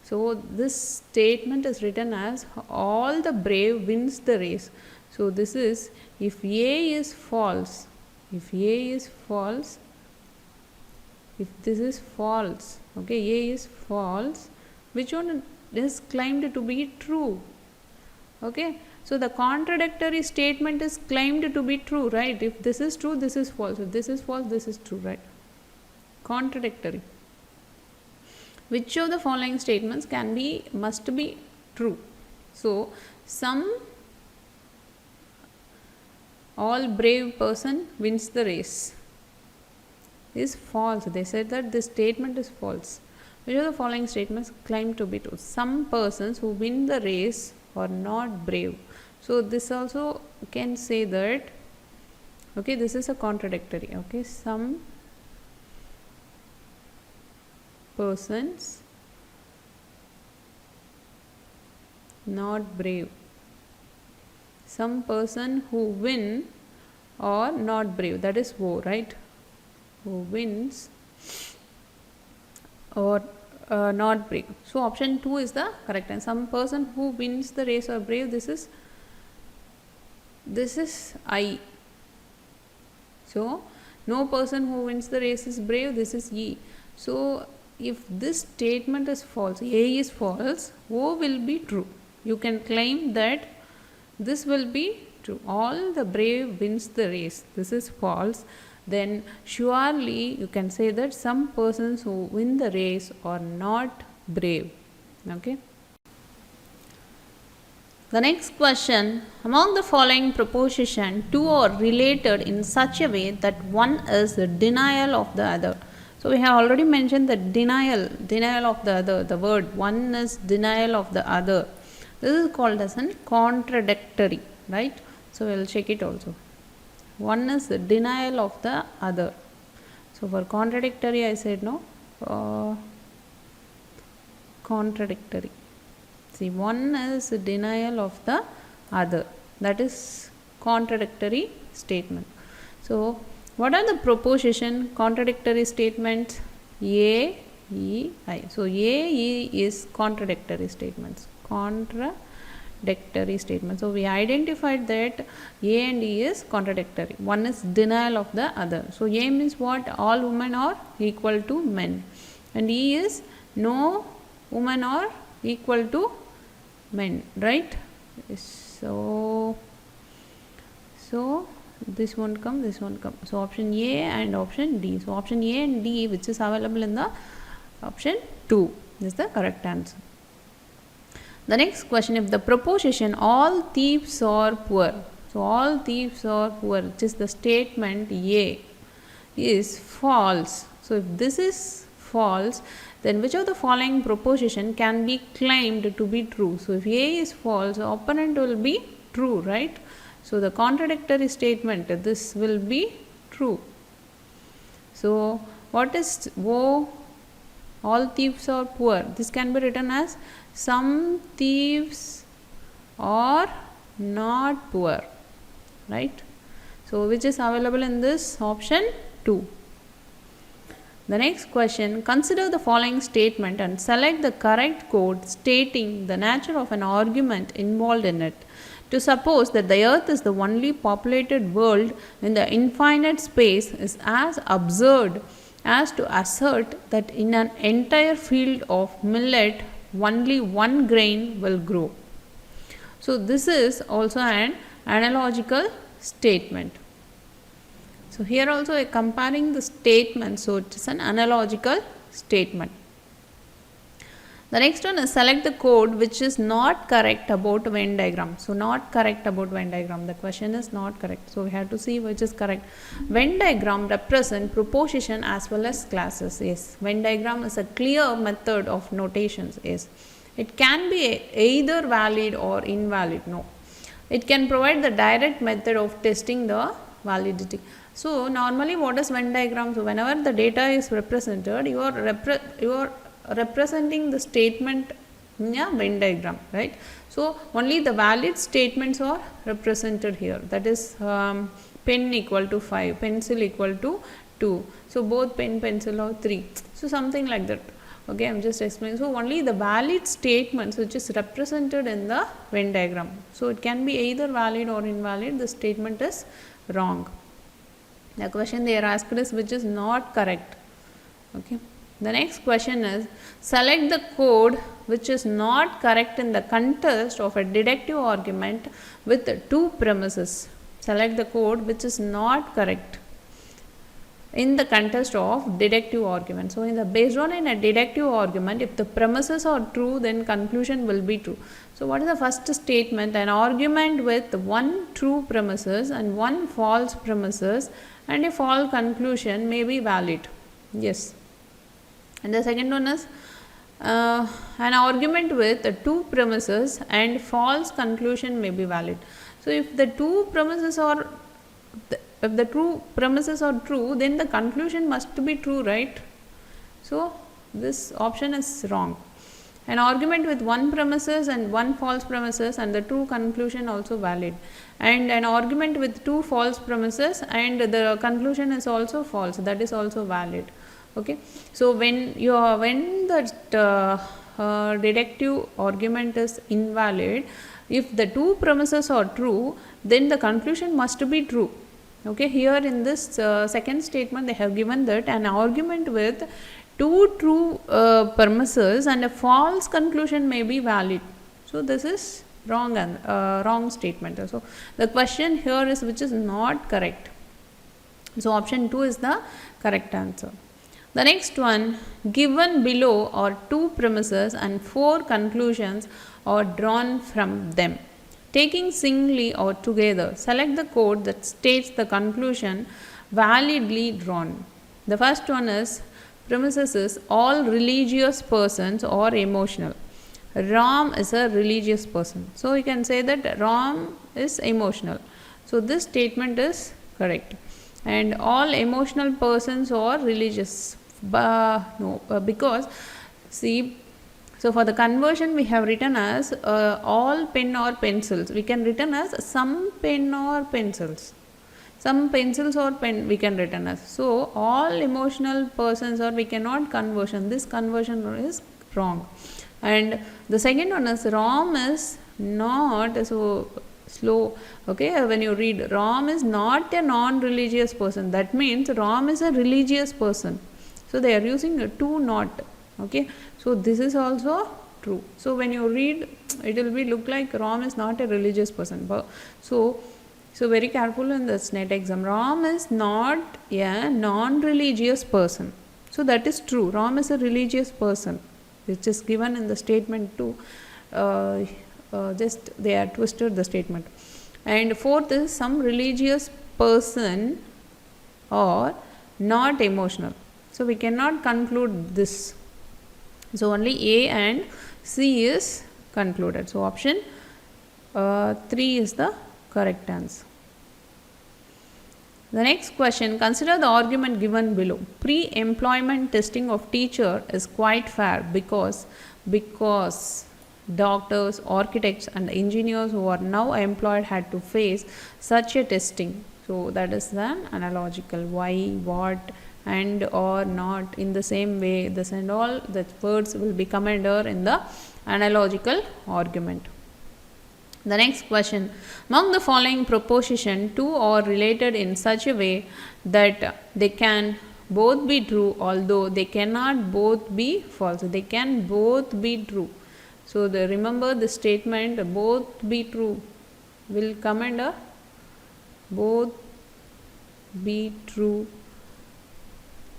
So this statement is written as all the brave wins the race. So this is, if A is false, if A is false, if this is false, okay, A is false, which one is claimed to be true? Okay, so the contradictory statement is claimed to be true, right? If this is true, this is false. If this is false, this is true, right? Contradictory. Which of the following statements must be true? So some all brave person wins the race is false. They said that this statement is false. Which of the following statements claim to be true? Some persons who win the race are not brave. So this also can say that, okay, this is a contradictory. Okay, some persons not brave. Some person who win or not brave, that is woe, right? Who wins or not brave. So option 2 is the correct answer. Some person who wins the race or brave, this is I. So no person who wins the race is brave, this is ye. So if this statement is false, A is false, O will be true. You can claim that this will be true. All the brave wins the race. This is false. Then surely you can say that some persons who win the race are not brave. Okay. The next question, among the following proposition, two are related in such a way that one is the denial of the other. So we have already mentioned the denial of the other. The word one is denial of the other. This is called as an contradictory, right? So we will check it also. One is the denial of the other. So for contradictory, I said no. Contradictory. See, one is the denial of the other. That is contradictory statement. So what are the proposition contradictory statements? A, E, I. So A, E is contradictory statements. Contradictory statements. So we identified that A and E is contradictory. One is denial of the other. So A means what? All women are equal to men. And E is no women are equal to men, right? So this won't come, this won't come. So option A and option D. So option A and D, which is available in the option 2, is the correct answer. The next question, if the proposition all thieves are poor, so all thieves are poor, which is the statement A, is false. So if this is false, then which of the following proposition can be claimed to be true? So if A is false, the opponent will be true, right? So the contradictory statement, this will be true. So what is O? All thieves are poor. This can be written as some thieves are not poor, right? So which is available in this option 2. The next question, consider the following statement and select the correct code stating the nature of an argument involved in it. To suppose that the earth is the only populated world in the infinite space is as absurd as to assert that in an entire field of millet only one grain will grow. So this is also an analogical statement. So here also comparing the statement, so it is an analogical statement. The next one is select the code which is not correct about Venn diagram. So not correct about Venn diagram. The question is not correct. So we have to see which is correct. Venn diagram represent proposition as well as classes. Yes. Venn diagram is a clear method of notations. Yes. It can be either valid or invalid. No. It can provide the direct method of testing the validity. So normally what is Venn diagram? So whenever the data is represented, you are representing the statement in a Venn diagram, right? So only the valid statements are represented here. That is pen equal to 5, pencil equal to 2. So both pen, pencil are 3. So something like that. Okay, I am just explaining. So only the valid statements which is represented in the Venn diagram. So it can be either valid or invalid. The statement is wrong. The question they are asked is which is not correct. Okay. The next question is select the code which is not correct in the context of a deductive argument with two premises. Select the code which is not correct in the context of deductive argument. So based on in a deductive argument, if the premises are true, then conclusion will be true. So what is the first statement? An argument with one true premises and one false premises and a false conclusion may be valid. Yes. And the second one is an argument with two premises and false conclusion may be valid. So if the two premises are if the true premises are true, then the conclusion must be true, right? So this option is wrong. An argument with one premises and one false premises and the true conclusion also valid. And an argument with two false premises and the conclusion is also false, that is also valid. Okay. So when the deductive argument is invalid, if the two premises are true, then the conclusion must be true. Okay, here in this second statement they have given that an argument with two true premises and a false conclusion may be valid. So this is wrong and wrong statement. So the question here is which is not correct. So option 2 is the correct answer. The next one, given below are two premises and 4 conclusions are drawn from them. Taking singly or together, select the code that states the conclusion validly drawn. The first one is premises is all religious persons are emotional. Ram is a religious person. So you can say that Ram is emotional. So this statement is correct. And all emotional persons are religious. Because see, so for the conversion we have written as all pen or pencils. We can written as some pen or pencils. Some pencils or pen we can written as. So all emotional persons, or we cannot conversion. This conversion is wrong. And the second one is Ram is not so slow. Okay, when you read Ram is not a non-religious person. That means Ram is a religious person. So they are using a two not. Okay, so this is also true. So when you read, it will be look like Ram is not a religious person. But so very careful in this NET exam. Ram is not a non-religious person. So that is true. Ram is a religious person, which is given in the statement too. Just they are twisted the statement. And fourth is some religious person or not emotional. So we cannot conclude this. So only A and C is concluded. So option 3 is the correct answer. The next question, consider the argument given below. Pre-employment testing of teacher is quite fair because doctors, architects and engineers who are now employed had to face such a testing. So that is the analogical. Why, what, and or not in the same way, this and all the words will become under in the analogical argument. The next question, among the following proposition, two are related in such a way that they can both be true although they cannot both be false. They can both be true. So remember the statement both be true will come under both be true,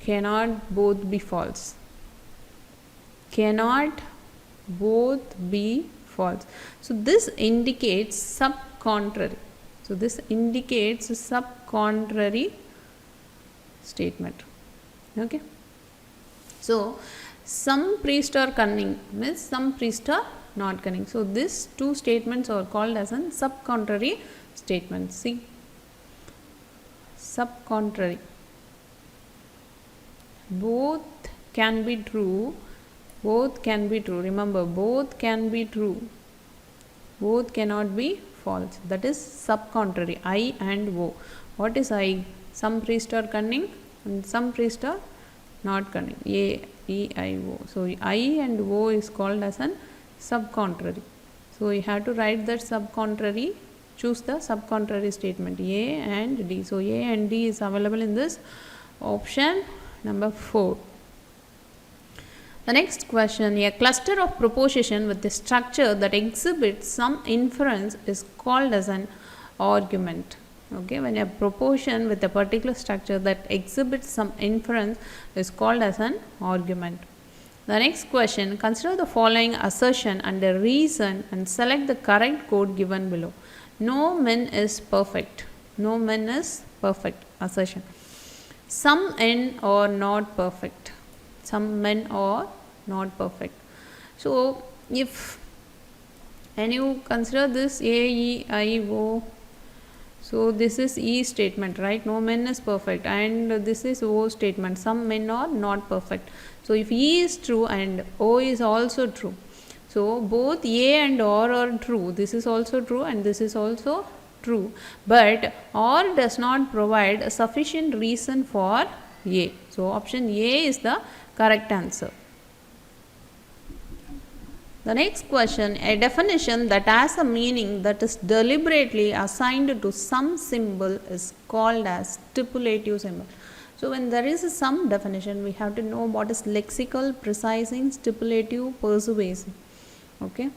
cannot both be false. Cannot both be false. So this indicates sub-contrary. So this indicates a sub-contrary statement. Okay. So some priests are cunning means some priests are not cunning. So these two statements are called as a sub-contrary statement. See, sub-contrary. Both can be true. Both can be true. Remember, both can be true. Both cannot be false. That is sub-contrary. I and O. What is I? Some priests are cunning and some priests are not cunning. A, E, I, O. So I and O is called as an sub-contrary. So you have to write that sub-contrary. Choose the sub-contrary statement A and D. So A and D is available in this option number 4. The next question, a cluster of proposition with a structure that exhibits some inference is called as an argument. Okay, when a proposition with a particular structure that exhibits some inference is called as an argument. The next question, consider the following assertion under reason and select the correct code given below. No man is perfect. No man is perfect. Assertion. Some men are not perfect. Some men are not perfect. So if and you consider this A, E, I, O. So this is E statement, right? No man is perfect, and this is O statement. Some men are not perfect. So if E is true and O is also true, so both A and R are true. This is also true and this is also true. But R does not provide a sufficient reason for A. So option A is the correct answer. The next question, a definition that has a meaning that is deliberately assigned to some symbol is called as stipulative symbol. So when there is some definition, we have to know what is lexical, precising, stipulative, persuasive. Okay.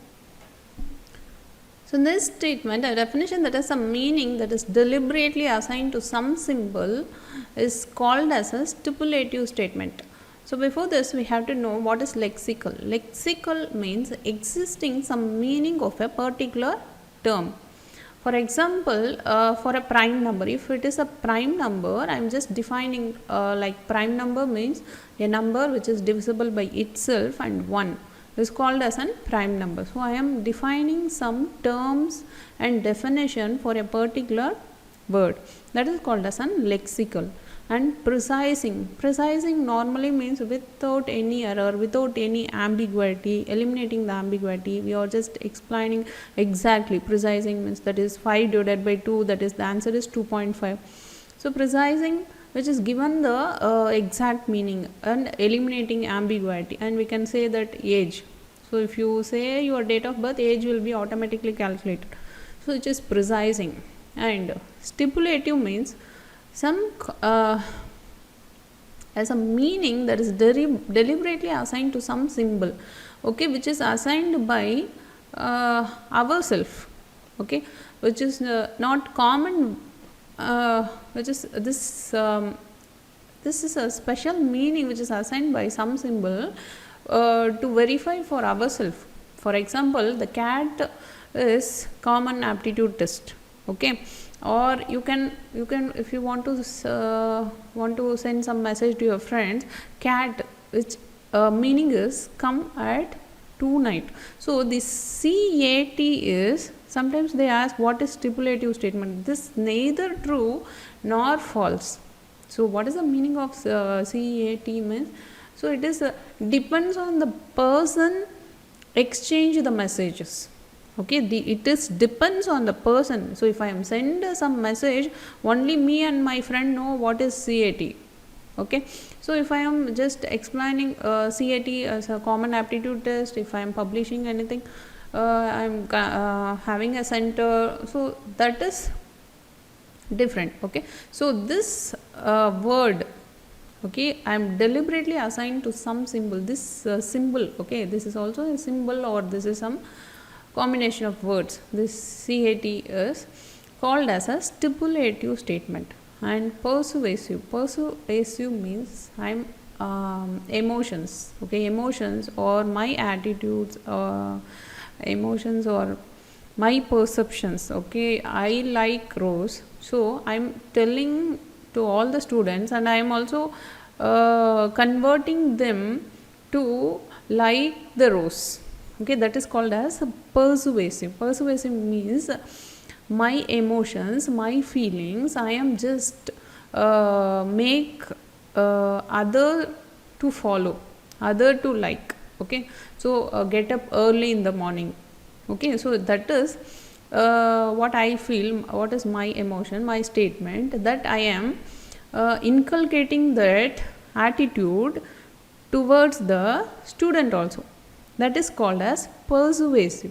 So in this statement, a definition that has a meaning that is deliberately assigned to some symbol is called as a stipulative statement. So before this, we have to know what is lexical. Lexical means existing some meaning of a particular term. For example, for a prime number, if it is a prime number, I am just defining like prime number means a number which is divisible by itself and 1 is called as a prime number. So I am defining some terms and definition for a particular word, that is called as a lexical. And precising normally means without any error, without any ambiguity, eliminating the ambiguity. We are just explaining exactly. Precising means that is 5 divided by 2, that is the answer is 2.5. So precising, which is given the exact meaning and eliminating ambiguity. And we can say that age. So if you say your date of birth, age will be automatically calculated. So it is precising. And stipulative means some as a meaning that is deliberately assigned to some symbol, okay, which is assigned by ourselves, okay, which is not common, which is this is a special meaning which is assigned by some symbol to verify for ourselves. For example, the cat is common aptitude test, okay. Or you can if you want to send some message to your friends, cat, which meaning is come at tonight. So this CAT is, sometimes they ask what is stipulative statement. This neither true nor false. So what is the meaning of CAT means? So it is depends on the person exchange the messages. Okay, it is depends on the person. So if I am send some message, only me and my friend know what is CAT. Okay, so if I am just explaining CAT as a common aptitude test, if I am publishing anything, I am having a center, so that is different. Okay, so this word, okay, I am deliberately assigned to some symbol, this symbol, okay, this is also a symbol or this is some combination of words. This CAT is called as a stipulative statement. And persuasive means I'm emotions, okay, emotions or my attitudes, emotions or my perceptions. Okay, I like rose, so I'm telling to all the students, and I am also converting them to like the rose. Okay, that is called as persuasive. Persuasive means my emotions, my feelings, I am just make other to follow, other to like. Okay, so get up early in the morning. Okay, so that is what I feel, what is my emotion, my statement, that I am inculcating that attitude towards the student also. That is called as persuasive.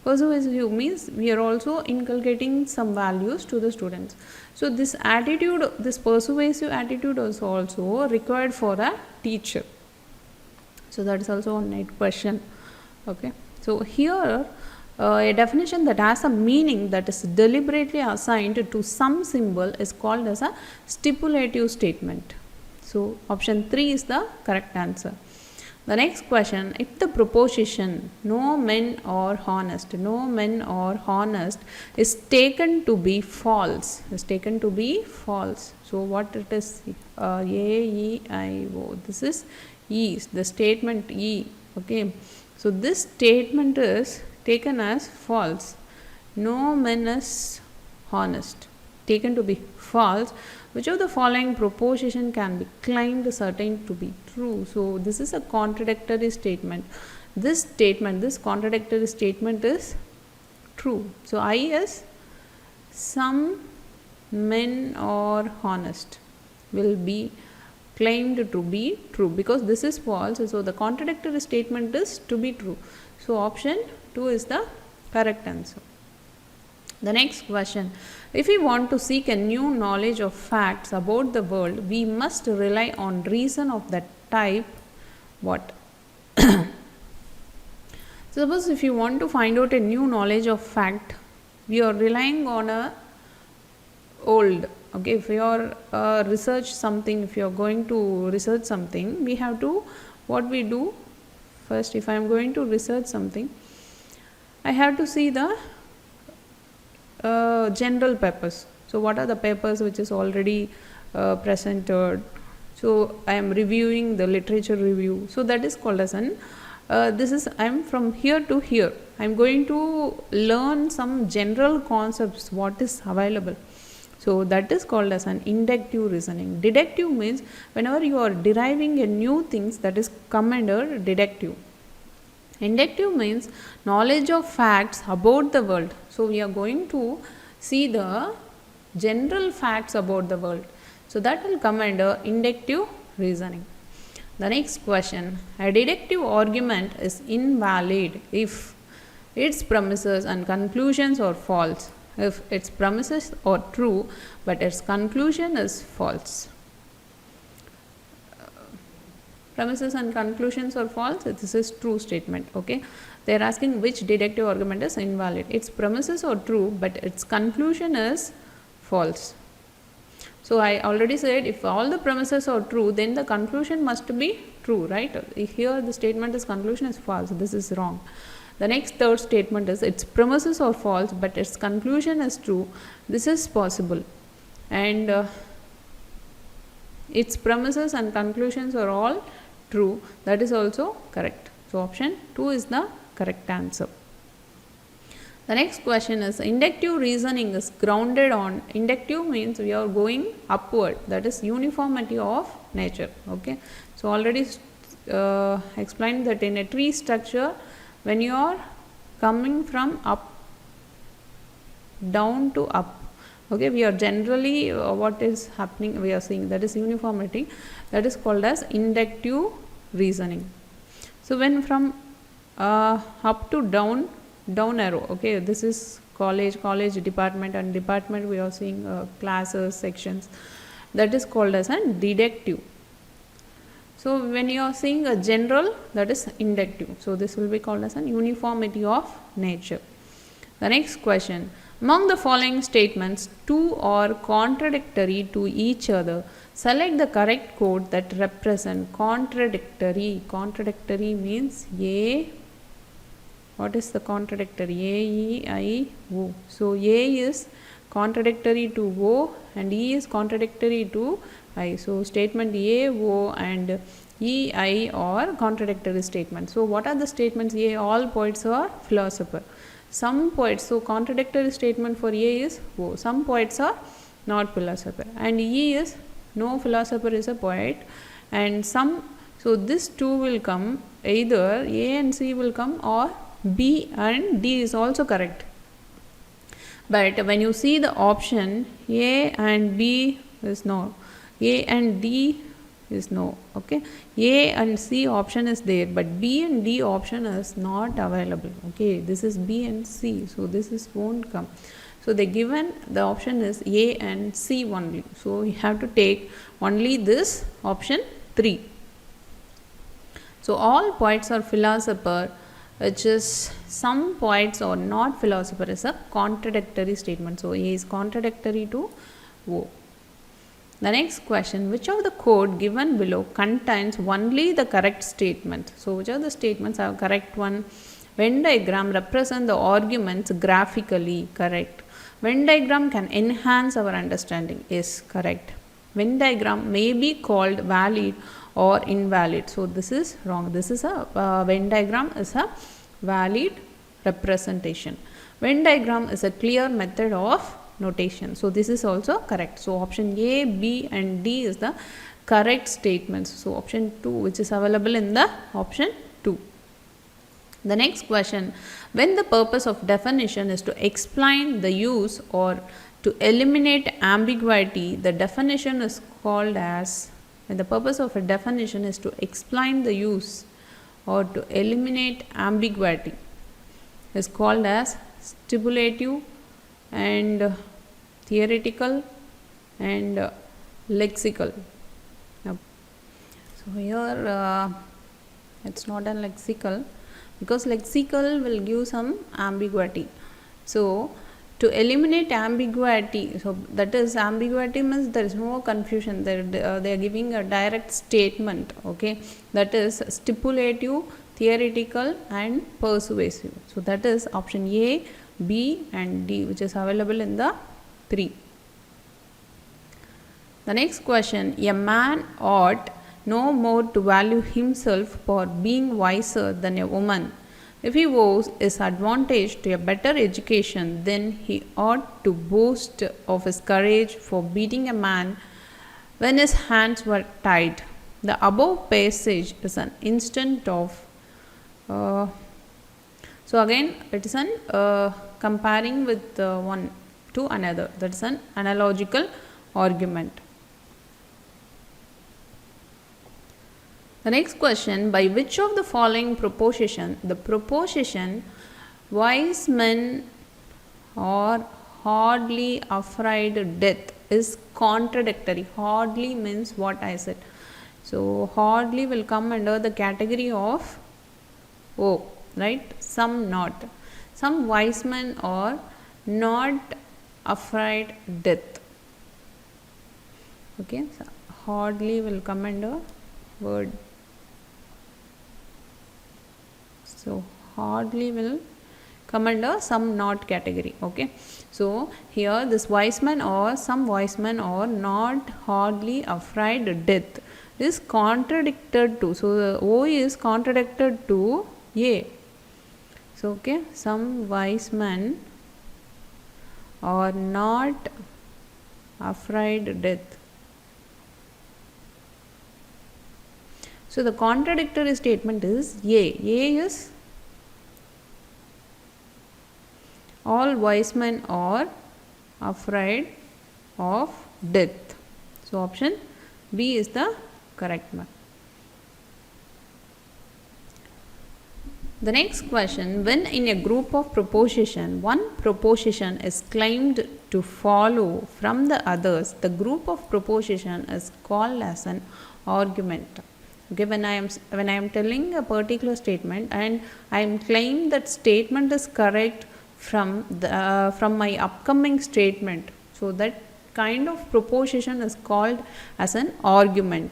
Persuasive means we are also inculcating some values to the students. So this attitude, this persuasive attitude is also required for a teacher. So that is also a neat question. Okay, so here a definition that has a meaning that is deliberately assigned to some symbol is called as a stipulative statement. So option 3 is the correct answer. The next question, if the proposition no men are honest, no men are honest is taken to be false, so what it is? 𝐴𝐸𝐼𝐴, this is E, the statement E. Okay, so this statement is taken as false. No men is honest, taken to be false. Which of the following proposition can be claimed certain to be true? So this is a contradictory statement. This contradictory statement is true. So I is some men are honest will be claimed to be true, because this is false. So the contradictory statement is to be true. So option 2 is the correct answer. The next question, if we want to seek a new knowledge of facts about the world, we must rely on reason of that type what? Suppose if you want to find out a new knowledge of fact, we are relying on a old. Okay, if you are research something, if you are going to research something, we have to, what we do first, if I am going to research something, I have to see the general papers. So what are the papers which is already presented? So I am reviewing the literature review. So that is called as an this is, I am from here to here, I am going to learn some general concepts what is available. So that is called as an inductive reasoning. Deductive means whenever you are deriving a new things, that is come under deductive. Inductive means knowledge of facts about the world. So we are going to see the general facts about the world. So that will come under inductive reasoning. The next question, a deductive argument is invalid if its premises and conclusions are false, if its premises are true but its conclusion is false. Premises and conclusions are false, this is true statement. Okay, they are asking which deductive argument is invalid. Its premises are true but its conclusion is false. So I already said if all the premises are true, then the conclusion must be true, right? Here the statement is conclusion is false, this is wrong. The next third statement is its premises are false but its conclusion is true, this is possible. And its premises and conclusions are all true, that is also correct. So option 2 is the correct answer. The next question is, inductive reasoning is grounded on, inductive means we are going upward, that is uniformity of nature. Okay, so already explained that in a tree structure, when you are coming from up down to up, Okay, we are generally what is happening, we are seeing that is uniformity, that is called as inductive reasoning. So when from up to down arrow, okay, this is college, department, and department we are seeing classes, sections, that is called as a deductive. So when you are seeing a general, that is inductive. So this will be called as an uniformity of nature. The next question, among the following statements, two are contradictory to each other. Select the correct code that represent contradictory. Contradictory means A. What is the contradictory? A, E, I, O. So A is contradictory to O and E is contradictory to I. So statement A, O and E, I are contradictory statements. So what are the statements? A, all poets are philosopher. Some poets, so contradictory statement for A is O. Some poets are not philosopher. And E is no philosopher is a poet. And some, so this two will come, either A and C will come or B and D is also correct. But when you see the option, A and B is no. A and D is no. Okay, A and C option is there, but B and D option is not available. Okay, this is B and C, so this is won't come. So the given the option is A and C only. So you have to take only this option 3. So all poets are philosopher, which is some poets are not philosopher, is a contradictory statement. So A is contradictory to O. The next question, which of the code given below contains only the correct statement? So which of the statements are correct one? Venn diagram represent the arguments graphically. Correct. Venn diagram can enhance our understanding. Is correct. Venn diagram may be called valid or invalid. So this is wrong. This is a Venn diagram is a valid representation. Venn diagram is a clear method of notation. So this is also correct. So option A, B and D is the correct statements. So option 2, which is available in the option 2. The next question, when the purpose of definition is to explain the use or to eliminate ambiguity, the definition is called as, when the purpose of a definition is to explain the use or to eliminate ambiguity, is called as stipulative and theoretical and lexical. So here it's not a lexical, because lexical will give some ambiguity. So to eliminate ambiguity, so that is ambiguity means there is no confusion, they are giving a direct statement. Okay, that is stipulative, theoretical and persuasive. So that is option A, B and D, which is available in the 3. The next question, a man ought no more to value himself for being wiser than a woman. If he owes his advantage to a better education, then he ought to boast of his courage for beating a man when his hands were tied. The above passage is an instance of so again it is an comparing with one to another, that is an analogical argument. The next question, by which of the following proposition, the proposition wise men are hardly afraid death is contradictory? Hardly means what I said. So hardly will come under the category of O, right? Some not. Some wise men are not afraid death. Okay, so hardly will come under word. So hardly will come under some not category. Okay, so here this wise man or some wise men are not hardly afraid death is contradicted to. So the O is contradicted to A. So okay, some wise men are not afraid death. So the contradictory statement is A. A is all wise men are afraid of death. So option B is the correct one. The next question, when in a group of proposition, one proposition is claimed to follow from the others, the group of proposition is called as an argument. Okay, when I am telling a particular statement and I am claiming that statement is correct from my upcoming statement, so that kind of proposition is called as an argument.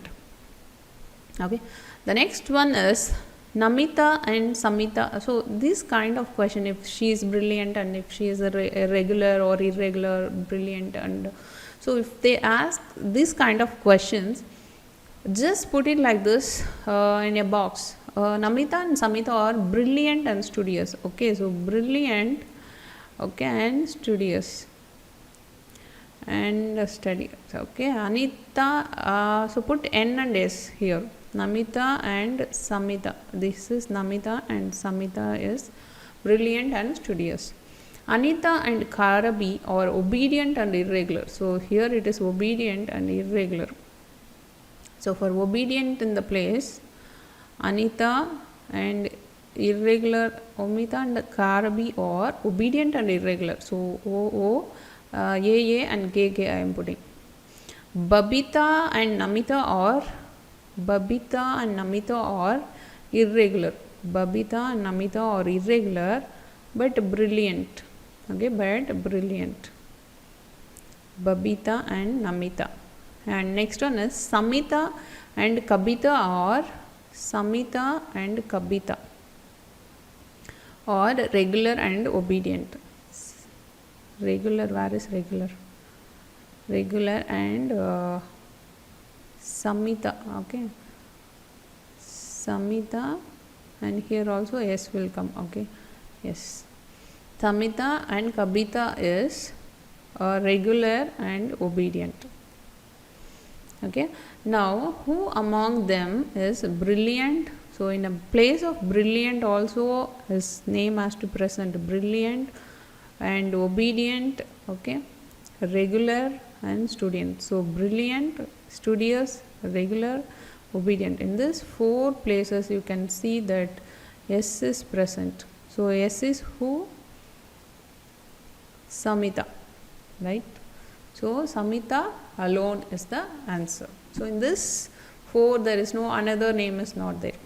Okay, the next one is Namita and Samita. So this kind of question, if she is brilliant and if she is a regular or irregular, brilliant, and so if they ask this kind of questions, just put it like this in a box. Namita and Samita are brilliant and studious. Okay, so brilliant, okay, and studious and studious. Okay, Anita, so put N and S here. Namita and Samita. This is Namita and Samita is brilliant and studious. Anita and Karabi are obedient and irregular. So here it is obedient and irregular. So for obedient in the place, Anita and irregular, Amita and Karabi are obedient and irregular. So O, A and G I am putting. Babita and Namita are irregular. Babita and Namita are irregular but brilliant. Okay, but brilliant. Babita and Namita. And next one is Samita and Kabita are regular and obedient. Regular, where is regular? Regular and Samita. Okay, Samita, and here also S will come. Okay, yes, Samita and Kabita is regular and obedient. Okay, now who among them is brilliant? So in a place of brilliant also his name has to present brilliant and obedient. Okay, regular and student. So brilliant, studious, regular, obedient. In this 4 places you can see that S is present. So S is who? Samita, right? So Samita alone is the answer. So in this 4 there is no another name is not there.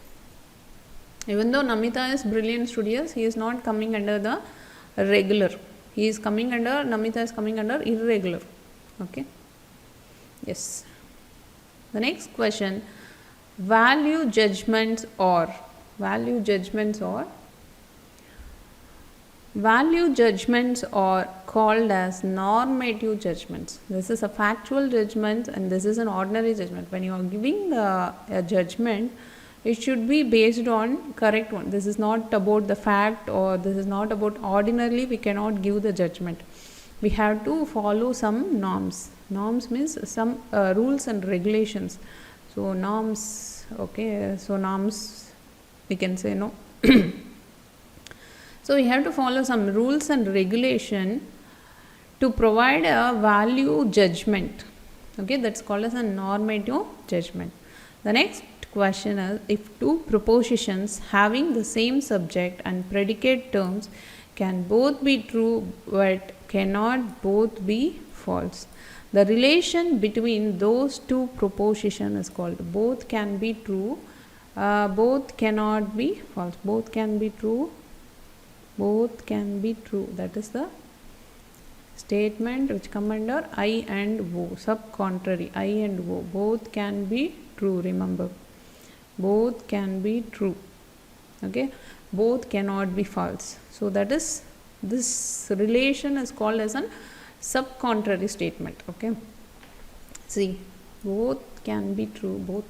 Even though Namita is brilliant, studious, he is not coming under the regular. He is coming under, Namita is coming under irregular. Okay. Yes. The next question, value judgments are called as normative judgments. This is a factual judgment and this is an ordinary judgment. When you are giving a judgment, it should be based on correct one. This is not about the fact, or this is not about ordinarily we cannot give the judgment. We have to follow some norms. Norms means some rules and regulations. So norms, okay, so norms we can say no. So we have to follow some rules and regulation to provide a value judgment. Okay, that's called as a normative judgment. The next question is, if 2 propositions having the same subject and predicate terms can both be true but cannot both be false, the relation between those 2 propositions is called both can be true, both cannot be false. Both can be true, both can be true. That is the statement which come under I and O, sub-contrary, I and O. Both can be true, remember. Both can be true. Okay, both cannot be false. So that is, this relation is called as a sub-contrary statement. Okay, see, both can be true, both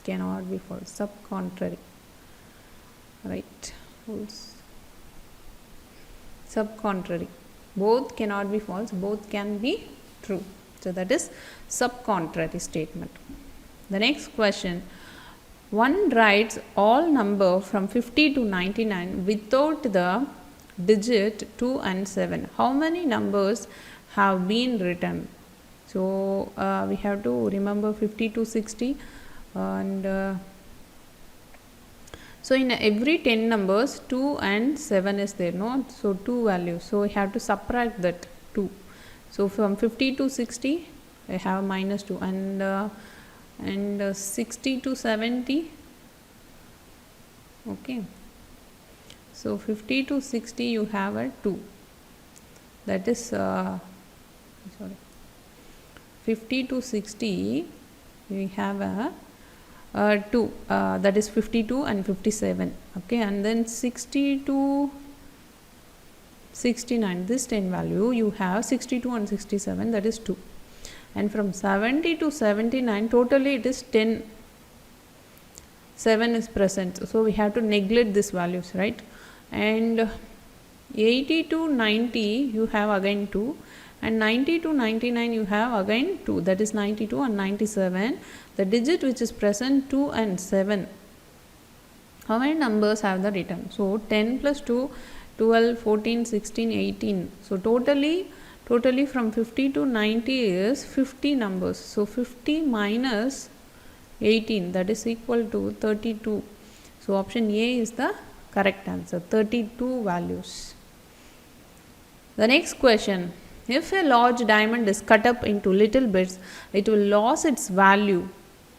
cannot be false, sub-contrary, right? Sub-contrary, both cannot be false, both can be true. So that is sub-contrary statement. The next question, one writes all number from 50 to 99 without the digit 2 and 7. How many numbers have been written. So we have to remember 50 to 60, and so in every 10 numbers 2 and 7 is there, no? So 2 values, so we have to subtract that 2. So from 50 to 60 I have minus 2, and 60 to 70, okay. So 50 to 60 you have a 2, that is 50 to 60 we have a 2, that is 52 and 57, okay. And then 60 to 69, this 10 value you have 62 and 67, that is 2. And from 70 to 79 totally it is 10, 7 is present, so we have to neglect these values, right? And 80 to 90 you have again 2, and 90 to 99 you have again 2, that is 92 and 97. The digit which is present 2 and 7, how many numbers have the written? So 10 plus 2, 12, 14, 16, 18. So totally from 50 to 90 is 50 numbers. So 50 minus 18, that is equal to 32. So option A is the correct answer, 32 values. The next question, if a large diamond is cut up into little bits, it will lose its value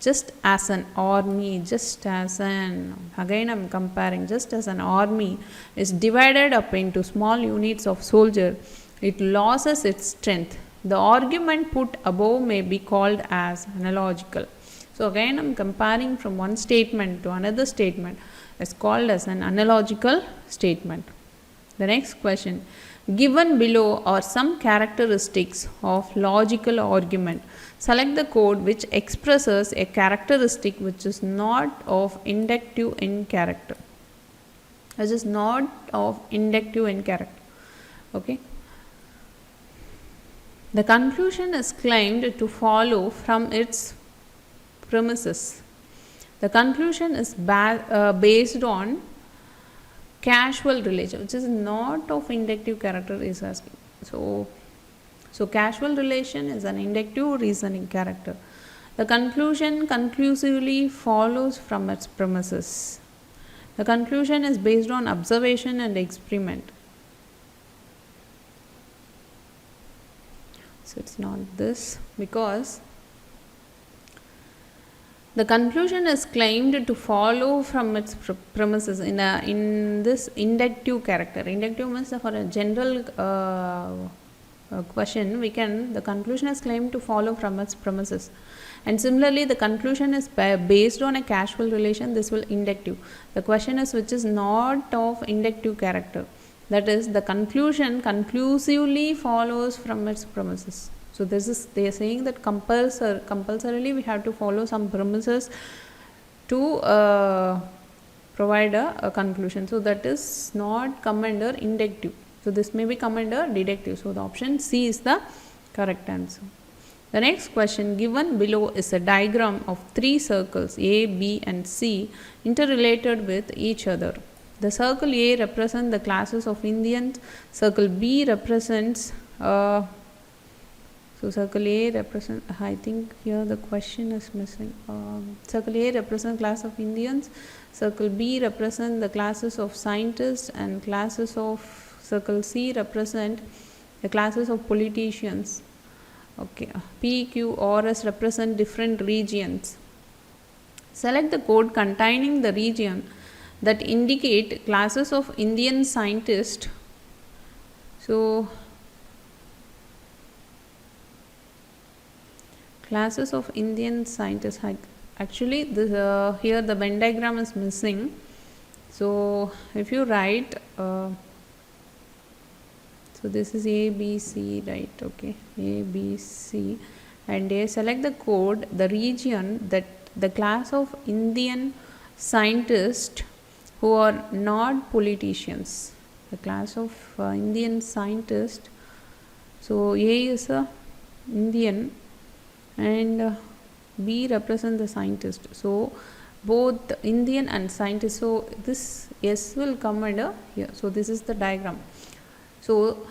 just as an army, again I am comparing, just as an army is divided up into small units of soldier, it loses its strength. The argument put above may be called as analogical. So again I am comparing from one statement to another statement, is called as an analogical statement. The next question, given below are some characteristics of logical argument. Select the code which expresses a characteristic which is not of inductive in character. Okay. The conclusion is claimed to follow from its premises. The conclusion is based on causal relation, which is not of inductive character, is asking. So causal relation is an inductive reasoning character. The conclusion conclusively follows from its premises. The conclusion is based on observation and experiment. So it's not this, because the conclusion is claimed to follow from its premises in this inductive character. Inductive means for a general question, the conclusion is claimed to follow from its premises. And similarly, the conclusion is based on a causal relation, this will inductive. The question is which is not of inductive character. That is, the conclusion conclusively follows from its premises. So this is, they are saying that compulsorily we have to follow some premises to provide a conclusion. So that is not come under inductive. So this may be come under deductive. So the option C is the correct answer. The next question given below is a diagram of 3 circles A, B and C interrelated with each other. The circle A represents the classes of Indians, circle B represents so circle A represents, I think here the question is missing. Circle A represents class of Indians, circle B represents the classes of scientists, and classes of circle C represent the classes of politicians. Okay, P, Q, R, S represent different regions. Select the code containing the region that indicate classes of Indian scientists. So classes of Indian scientists, actually this, here the Venn diagram is missing. So if you write so this is A, B, C, right? Okay, A, B, C, and A. Select the code, the region that the class of Indian scientists who are not politicians. The class of Indian scientists. So A is a Indian and B represents the scientist. So both Indian and scientist. So this S will come under here. So this is the diagram. So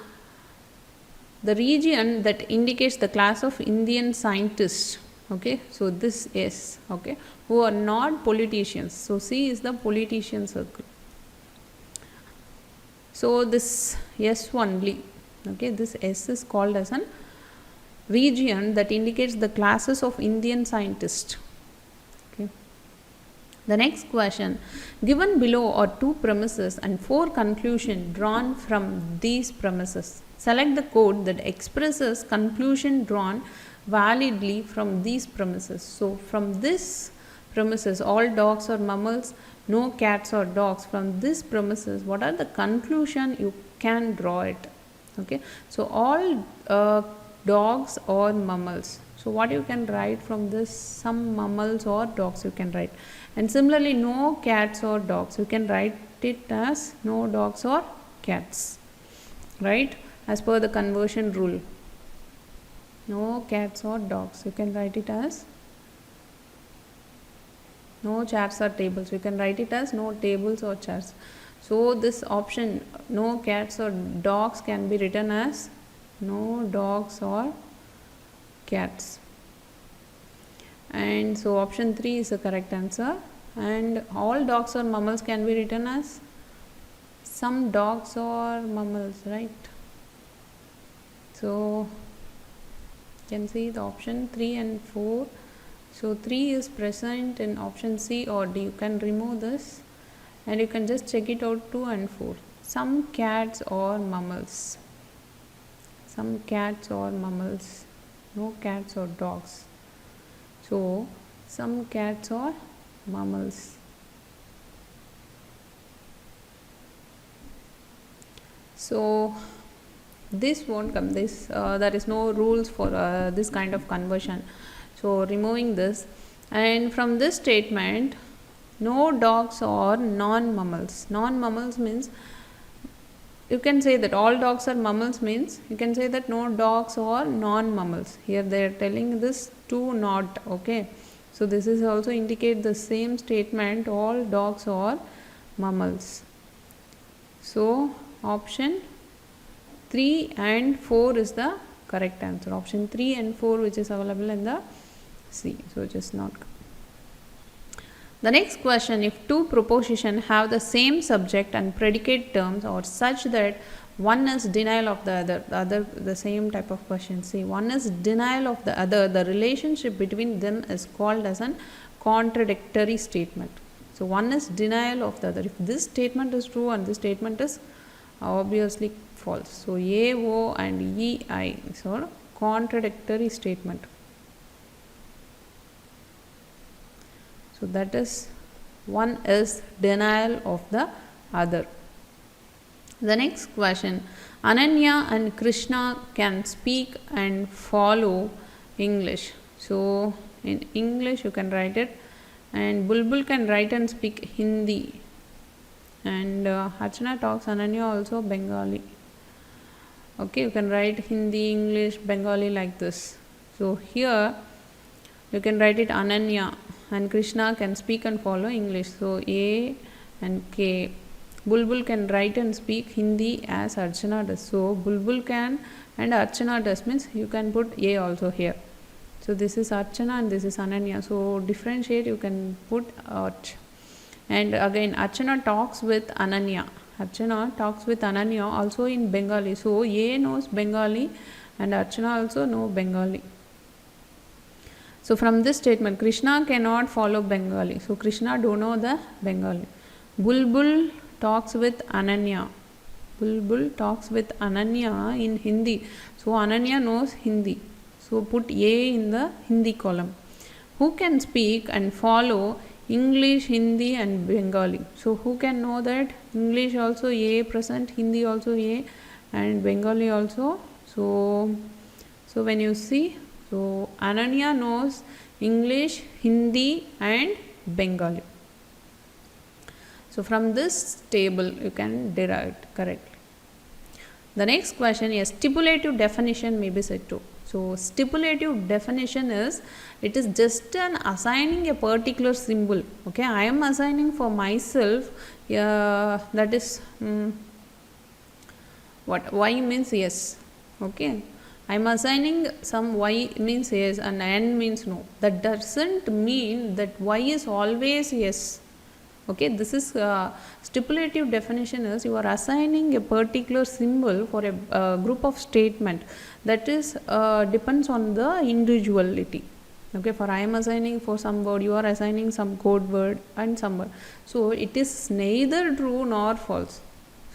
the region that indicates the class of Indian scientists, okay, so this S, okay, who are not politicians. So C is the politician circle. So this S only, okay, this S is called as an region that indicates the classes of Indian scientists. Okay. The next question, given below are 2 premises and 4 conclusions drawn from these premises. Select the code that expresses conclusion drawn validly from these premises. So from this premises, all dogs are mammals, no cats or dogs. From this premises, what are the conclusion you can draw it? Okay, so all dogs or mammals. So what you can write from this? Some mammals or dogs you can write. And similarly, no cats or dogs, you can write it as no dogs or cats, right, as per the conversion rule. No cats or dogs, you can write it as no chairs or tables, you can write it as no tables or chairs. So this option, no cats or dogs, can be written as no dogs or cats. And so option 3 is the correct answer. And all dogs or mammals can be written as some dogs or mammals, right? So you can see the option 3 and 4. So 3 is present in option C or D. You can remove this and you can just check it out 2 and 4. Some cats or mammals. Some cats or mammals. No cats or dogs. So some cats or mammals. So this won't come. This there is no rules for this kind of conversion. So removing this, and from this statement, no dogs or non-mammals. Non-mammals means you can say that all dogs are mammals, means you can say that no dogs or non-mammals. Here they are telling this to not, okay. So this is also indicate the same statement, all dogs or mammals. So option 3 and 4 is the correct answer. Option 3 and 4 which is available in the C. So just not. The next question, if 2 propositions have the same subject and predicate terms or such that one is denial of the other, the same type of question. See, one is denial of the other, the relationship between them is called as an contradictory statement. So one is denial of the other. If this statement is true and this statement is obviously false. So A, O and E, I. So contradictory statement. So that is, one is denial of the other. The next question, Ananya and Krishna can speak and follow English. So in English you can write it, and Bulbul can write and speak Hindi, and Archana talks Ananya also Bengali. Okay, you can write Hindi, English, Bengali like this. So here you can write it Ananya and Krishna can speak and follow English. So A and K. Bulbul can write and speak Hindi as Archana does. So Bulbul can and Archana does, means you can put A also here. So this is Archana and this is Ananya. So differentiate, you can put Arch. And again Archana talks with Ananya. Archana talks with Ananya also in Bengali. So A knows Bengali and Archana also knows Bengali. So from this statement, Krishna cannot follow Bengali. So Krishna don't know the Bengali. Bulbul talks with Ananya. Bulbul talks with Ananya in Hindi. So Ananya knows Hindi. So put A in the Hindi column. Who can speak and follow English, Hindi and Bengali? So who can know that? English also A present, Hindi also A and Bengali also. So when you see, so Ananya knows English, Hindi and Bengali. So from this table you can derive it correctly. The next question is stipulative definition may be said to. So stipulative definition is, it is just an assigning a particular symbol. Okay, I am assigning for myself that is what Y means yes. Okay, I am assigning some y means yes and n means no. That doesn't mean that y is always yes. Okay, this is stipulative definition is you are assigning a particular symbol for a group of statement that is depends on the individuality. Okay, for I am assigning for some word, you are assigning some code word and some word. So it is neither true nor false.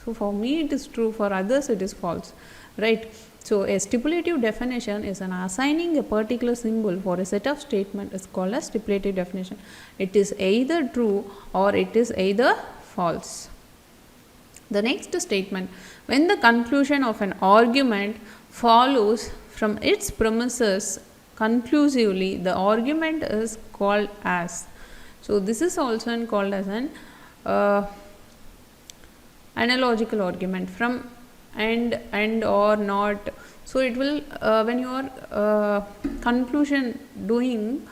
So for me it is true, for others it is false, right? So a stipulative definition is an assigning a particular symbol for a set of statement is called as stipulative definition. It is either true or it is either false. The next statement, when the conclusion of an argument follows from its premises conclusively, the argument is called as. So this is also called as an analogical argument from and or not. So it will when you are conclusion doing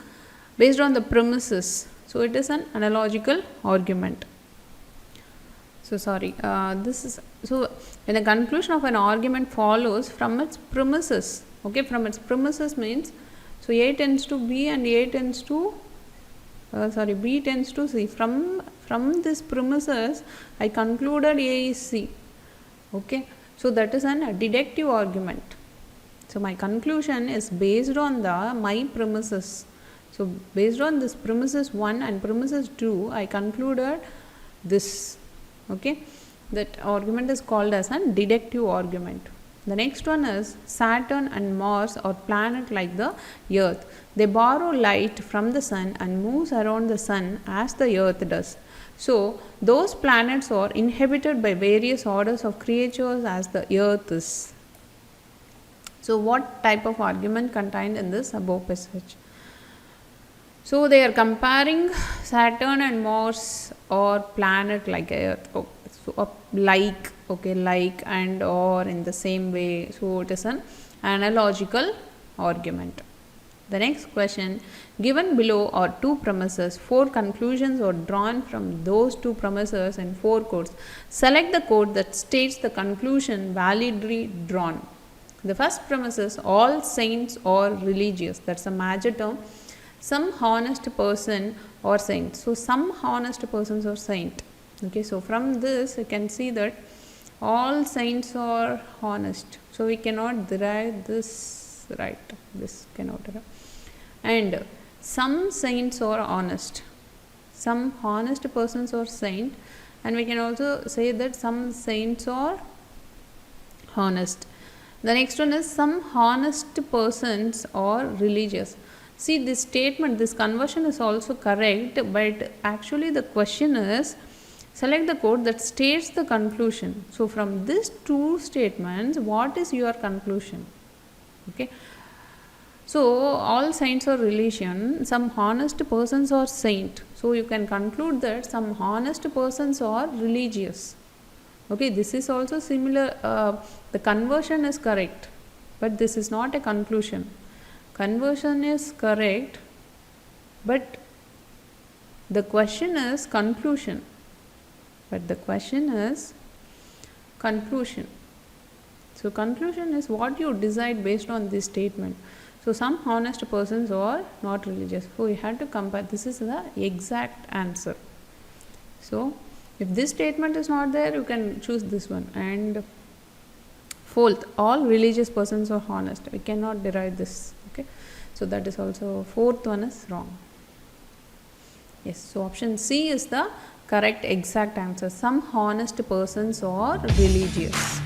based on the premises, so it is an analogical argument. So sorry, this is so when the conclusion of an argument follows from its premises. Okay, from its premises means so A tends to B and A tends to B tends to C. From this premises I concluded A is C. Okay, so that is a deductive argument. So my conclusion is based on my premises. So based on this premises 1 and premises 2, I concluded this. Okay, that argument is called as a deductive argument. The next one is Saturn and Mars are planets like the Earth. They borrow light from the sun and moves around the sun as the Earth does. So those planets are inhabited by various orders of creatures as the Earth is. So what type of argument contained in this above passage? So they are comparing Saturn and Mars or planet like Earth. Oh, so like, okay, like and or in the same way. So it is an analogical argument. The next question, given below are two premises, 4 conclusions are drawn from those 2 premises in 4 codes. Select the code that states the conclusion validly drawn. The first premise is all saints are religious. That's a major term. Some honest person or saint. So some honest persons are saint. Okay, so from this you can see that all saints are honest. So we cannot derive this, right? This cannot derive. And some saints are honest. Some honest persons are saint, and we can also say that some saints are honest. The next one is some honest persons are religious. See, this statement, this conversion is also correct, but actually the question is select the code that states the conclusion. So from these 2 statements, what is your conclusion? Okay. So all saints are religion, some honest persons are saint. So you can conclude that some honest persons are religious. Okay, this is also similar. The conversion is correct, but this is not a conclusion. Conversion is correct, but the question is conclusion. But the question is conclusion. So conclusion is what you decide based on this statement. So some honest persons are not religious. So we have to compare. This is the exact answer. So if this statement is not there, you can choose this one. And 4th, all religious persons are honest. We cannot derive this. Okay, so that is also 4th one is wrong. Yes, so option C is the correct exact answer. Some honest persons are religious.